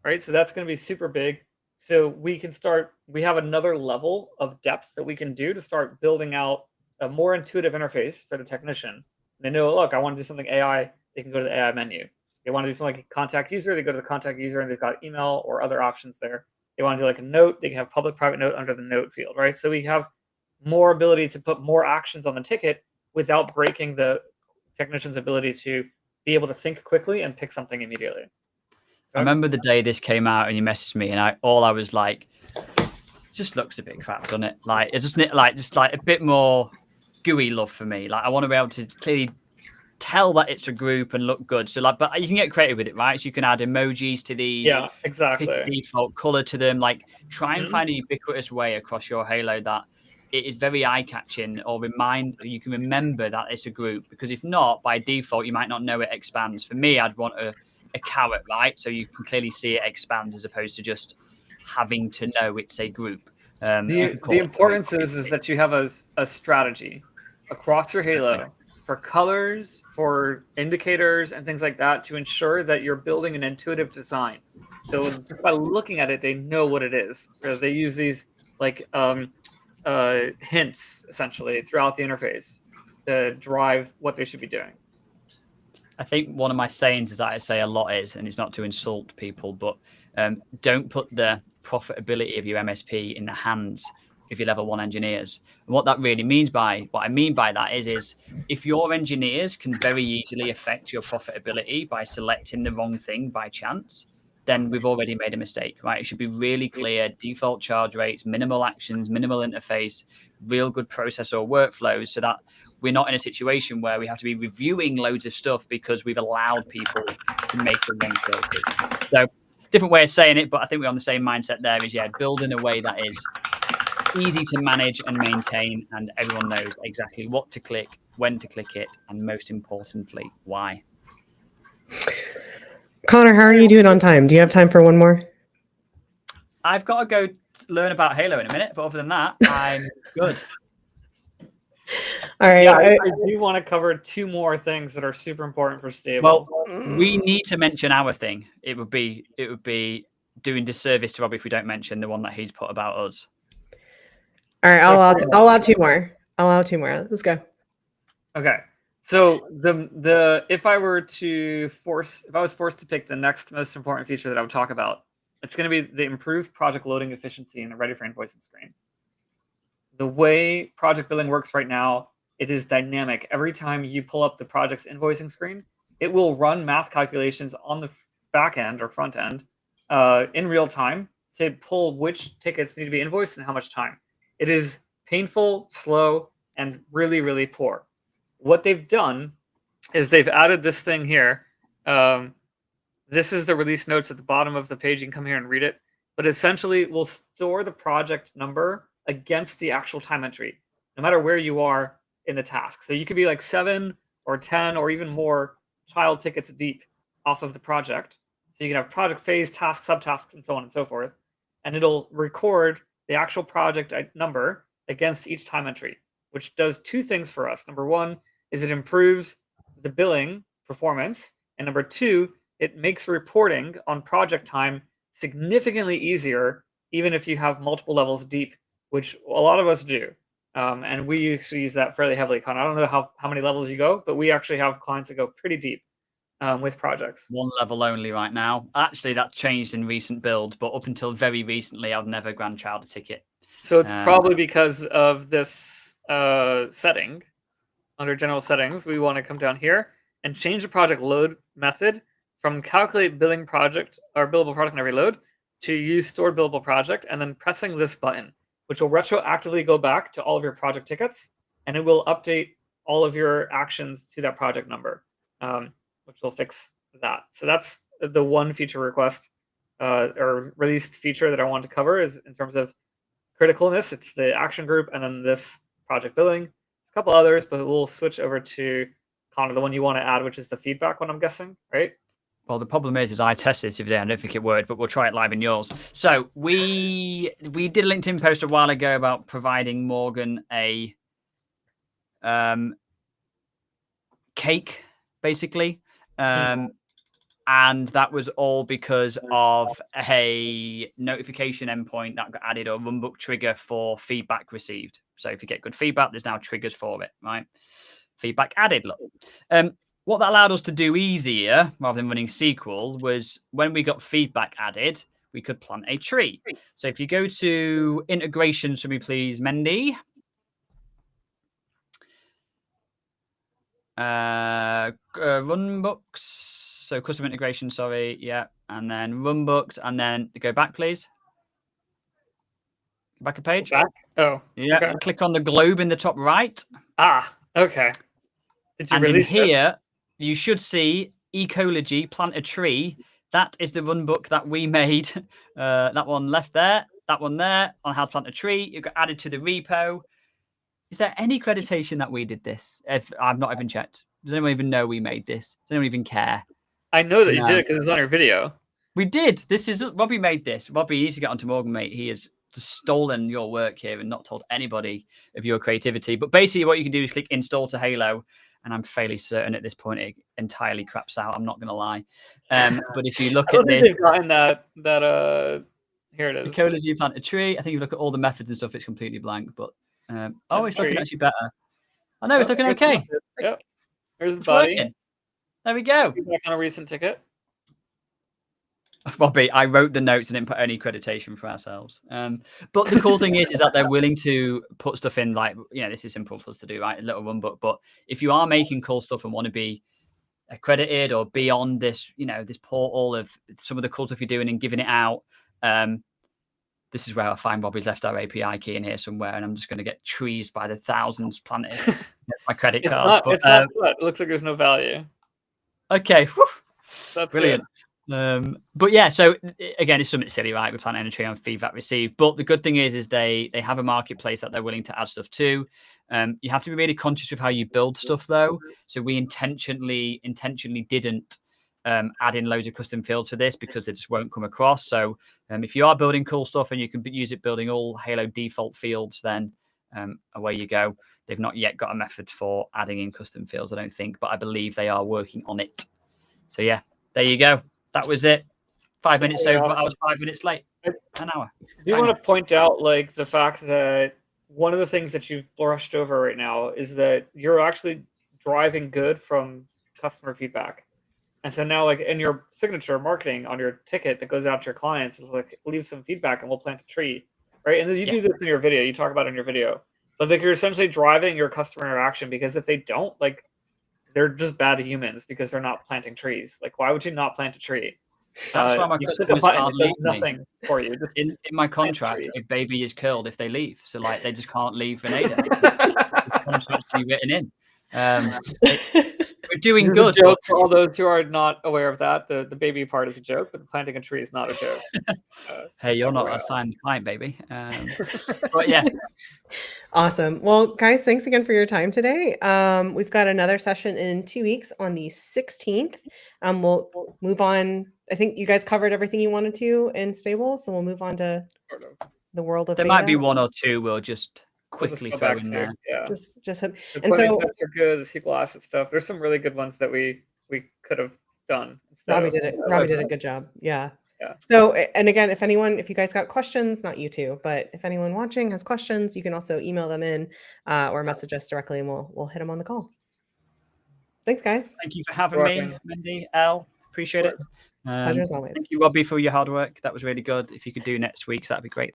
right? So that's going to be super big. So we can start, we have another level of depth that we can do to start building out a more intuitive interface for the technician. They know, look, I want to do something AI, they can go to the AI menu. They want to do something like a contact user, they go to the contact user and they've got email or other options there. They want to do like a note, they can have public private note under the note field, right? So we have more ability to put more actions on the ticket without breaking the technician's ability to be able to think quickly and pick something immediately. Okay? I remember the day this came out and you messaged me, and I was like, it just looks a bit crap, doesn't it? Like it just like a bit more GUI love for me. Like I want to be able to clearly tell that it's a group and look good. So like, but you can get creative with it, right? So you can add emojis to these. Yeah, exactly. Pick a default color to them. Like try and find a ubiquitous way across your Halo that it is very eye-catching, or you can remember that it's a group. Because if not, by default, you might not know it expands. For me, I'd want a carrot, right? So you can clearly see it expands as opposed to just having to know it's a group. The importance is that you have a strategy across your Halo for colors, for indicators, and things like that to ensure that you're building an intuitive design. So just by looking at it, they know what it is. They use these like hints essentially throughout the interface to drive what they should be doing. I think one of my sayings is that I say a lot is, and it's not to insult people, but don't put the profitability of your MSP in the hands of your level 1 engineers. And what that really means what I mean by that is if your engineers can very easily affect your profitability by selecting the wrong thing by chance, then we've already made a mistake, right? It should be really clear, default charge rates, minimal actions, minimal interface, real good process or workflows, so that we're not in a situation where we have to be reviewing loads of stuff because we've allowed people to make the wrong choices. So different way of saying it, but I think we're on the same mindset there is, build in a way that is easy to manage and maintain, and everyone knows exactly what to click, when to click it, and most importantly, why. Connor, how are you doing on time? Do you have time for one more? I've got to go learn about Halo in a minute, but other than that, I'm good. All right. Yeah, I do want to cover 2 more things that are super important for stable. Well, we need to mention our thing. It would be doing disservice to Robbie if we don't mention the one that he's put about us. All right, I'll allow 2 more. I'll allow 2 more. Let's go. Okay. So if I was forced to pick the next most important feature that I would talk about, it's going to be the improved project loading efficiency in the ready for invoicing screen. The way project billing works right now, it is dynamic. Every time you pull up the project's invoicing screen, it will run math calculations on the back end or front end in real time to pull which tickets need to be invoiced and how much time. It is painful, slow, and really, really poor. What they've done is they've added this thing here. This is the release notes at the bottom of the page. You can come here and read it. But essentially, we'll store the project number against the actual time entry, no matter where you are in the task. So you could be like 7 or 10 or even more child tickets deep off of the project. So you can have project phase, tasks, subtasks, and so on and so forth. And it'll record the actual project number against each time entry, which does 2 things for us. Number 1 is it improves the billing performance. And number 2, it makes reporting on project time significantly easier, even if you have multiple levels deep, which a lot of us do. And we actually use that fairly heavily. I don't know how many levels you go, but we actually have clients that go pretty deep with projects. 1 level only right now. Actually, that changed in recent builds, but up until very recently, I've never grandchild a ticket. So it's probably because of this setting. Under general settings, we want to come down here and change the project load method from calculate billing project or billable project and every load to use stored billable project, and then pressing this button, which will retroactively go back to all of your project tickets, and it will update all of your actions to that project number, which will fix that. So that's the one feature request or released feature that I want to cover is in terms of criticalness. It's the action group and then this project billing. There's a couple others, but we'll switch over to kind of the one you want to add, which is the feedback one, I'm guessing, right? Well, the problem is I tested this the other day. I don't think it worked, but we'll try it live in yours. So we did a LinkedIn post a while ago about providing Morgan a cake, basically. And that was all because of a notification endpoint that got added or Runbook trigger for feedback received. So if you get good feedback, there's now triggers for it, right? Feedback added, look. What that allowed us to do easier, rather than running SQL, was when we got feedback added, we could plant a tree. So if you go to integrations for me, please, Mendy. Runbooks. So custom integration, sorry. Yeah. And then Runbooks. And then go back, please. Back a page. Back? Oh. Yeah. Okay. Click on the globe in the top right. Ah, okay. Did you and release in here, you should see ecology, plant a tree. That is the Runbook that we made. That one left there, that one there, on how to plant a tree. It got added to the repo. Is there any accreditation that we did this? If I've not even checked. Does anyone even know we made this? Does anyone even care? I know that you did it because it's on your video. We did. This is Robbie made this. Robbie, you need to get onto Morgan, mate. He is stolen your work here and not told anybody of your creativity. But basically what you can do is click install to Halo, and I'm fairly certain at this point it entirely craps out. I'm not going to lie. But if you look at this, here it is. The code is you plant a tree. I think you look at all the methods and stuff, it's completely blank. But it's looking actually better. I know it's looking okay. Yep. Here's the It's body. working. There we go. Back on a recent ticket. Robbie, I wrote the notes and didn't put any accreditation for ourselves. But the cool thing is that they're willing to put stuff in, like, this is simple for us to do, right? A little Runbook. But if you are making cool stuff and want to be accredited or be on this, this portal of some of the cool stuff you're doing and giving it out, this is where I find Robbie's left our API key in here somewhere, and I'm just going to get trees by the thousands planted. My credit card. It's not it looks like there's no value. Okay. Whew. That's brilliant. But yeah, so again, it's something silly, right? We're planting a tree on feedback received. But the good thing is they have a marketplace that they're willing to add stuff to. You have to be really conscious of how you build stuff, though. So we intentionally didn't add in loads of custom fields for this because it just won't come across. So if you are building cool stuff and you can use it building all Halo default fields, then away you go. They've not yet got a method for adding in custom fields, I don't think, but I believe they are working on it. So yeah, there you go. That was it. 5 minutes over. I was 5 minutes late. An hour. I do want to point out, like, the fact that one of the things that you've brushed over right now is that you're actually driving good from customer feedback. And so now, like, in your signature marketing on your ticket that goes out to your clients, it's like, leave some feedback and we'll plant a tree, right? And then you do this in your video. You talk about it in your video. But, like, you're essentially driving your customer interaction, because if they don't, like, they're just bad humans because they're not planting trees. Like, why would you not plant a tree? That's why my customers can't leave nothing for you. Just in my contract, a baby is killed if they leave. So, like, they just can't leave Renata. The contract's written in. We're doing good. Joke for all those who are not aware of that. The baby part is a joke, but planting a tree is not a joke. Hey, you're not a signed client, baby. But yeah. Awesome. Well, guys, thanks again for your time today. We've got another session in 2 weeks on the 16th. We'll move on. I think you guys covered everything you wanted to in stable, so we'll move on to the world of There beta. might be one or two we'll just quickly throw in there. Yeah. Just and so are good. The SQL asset stuff. There's some really good ones that we could have done. Robbie did it. Robbie did a good job. Yeah. Yeah. So, and again, if you guys got questions, not you two, but if anyone watching has questions, you can also email them in or message us directly, and we'll hit them on the call. Thanks, guys. Thank you for having me, Mindy, Elle. Appreciate it. Pleasure as always. Thank you, Robbie, for your hard work. That was really good. If you could do next week, that'd be great.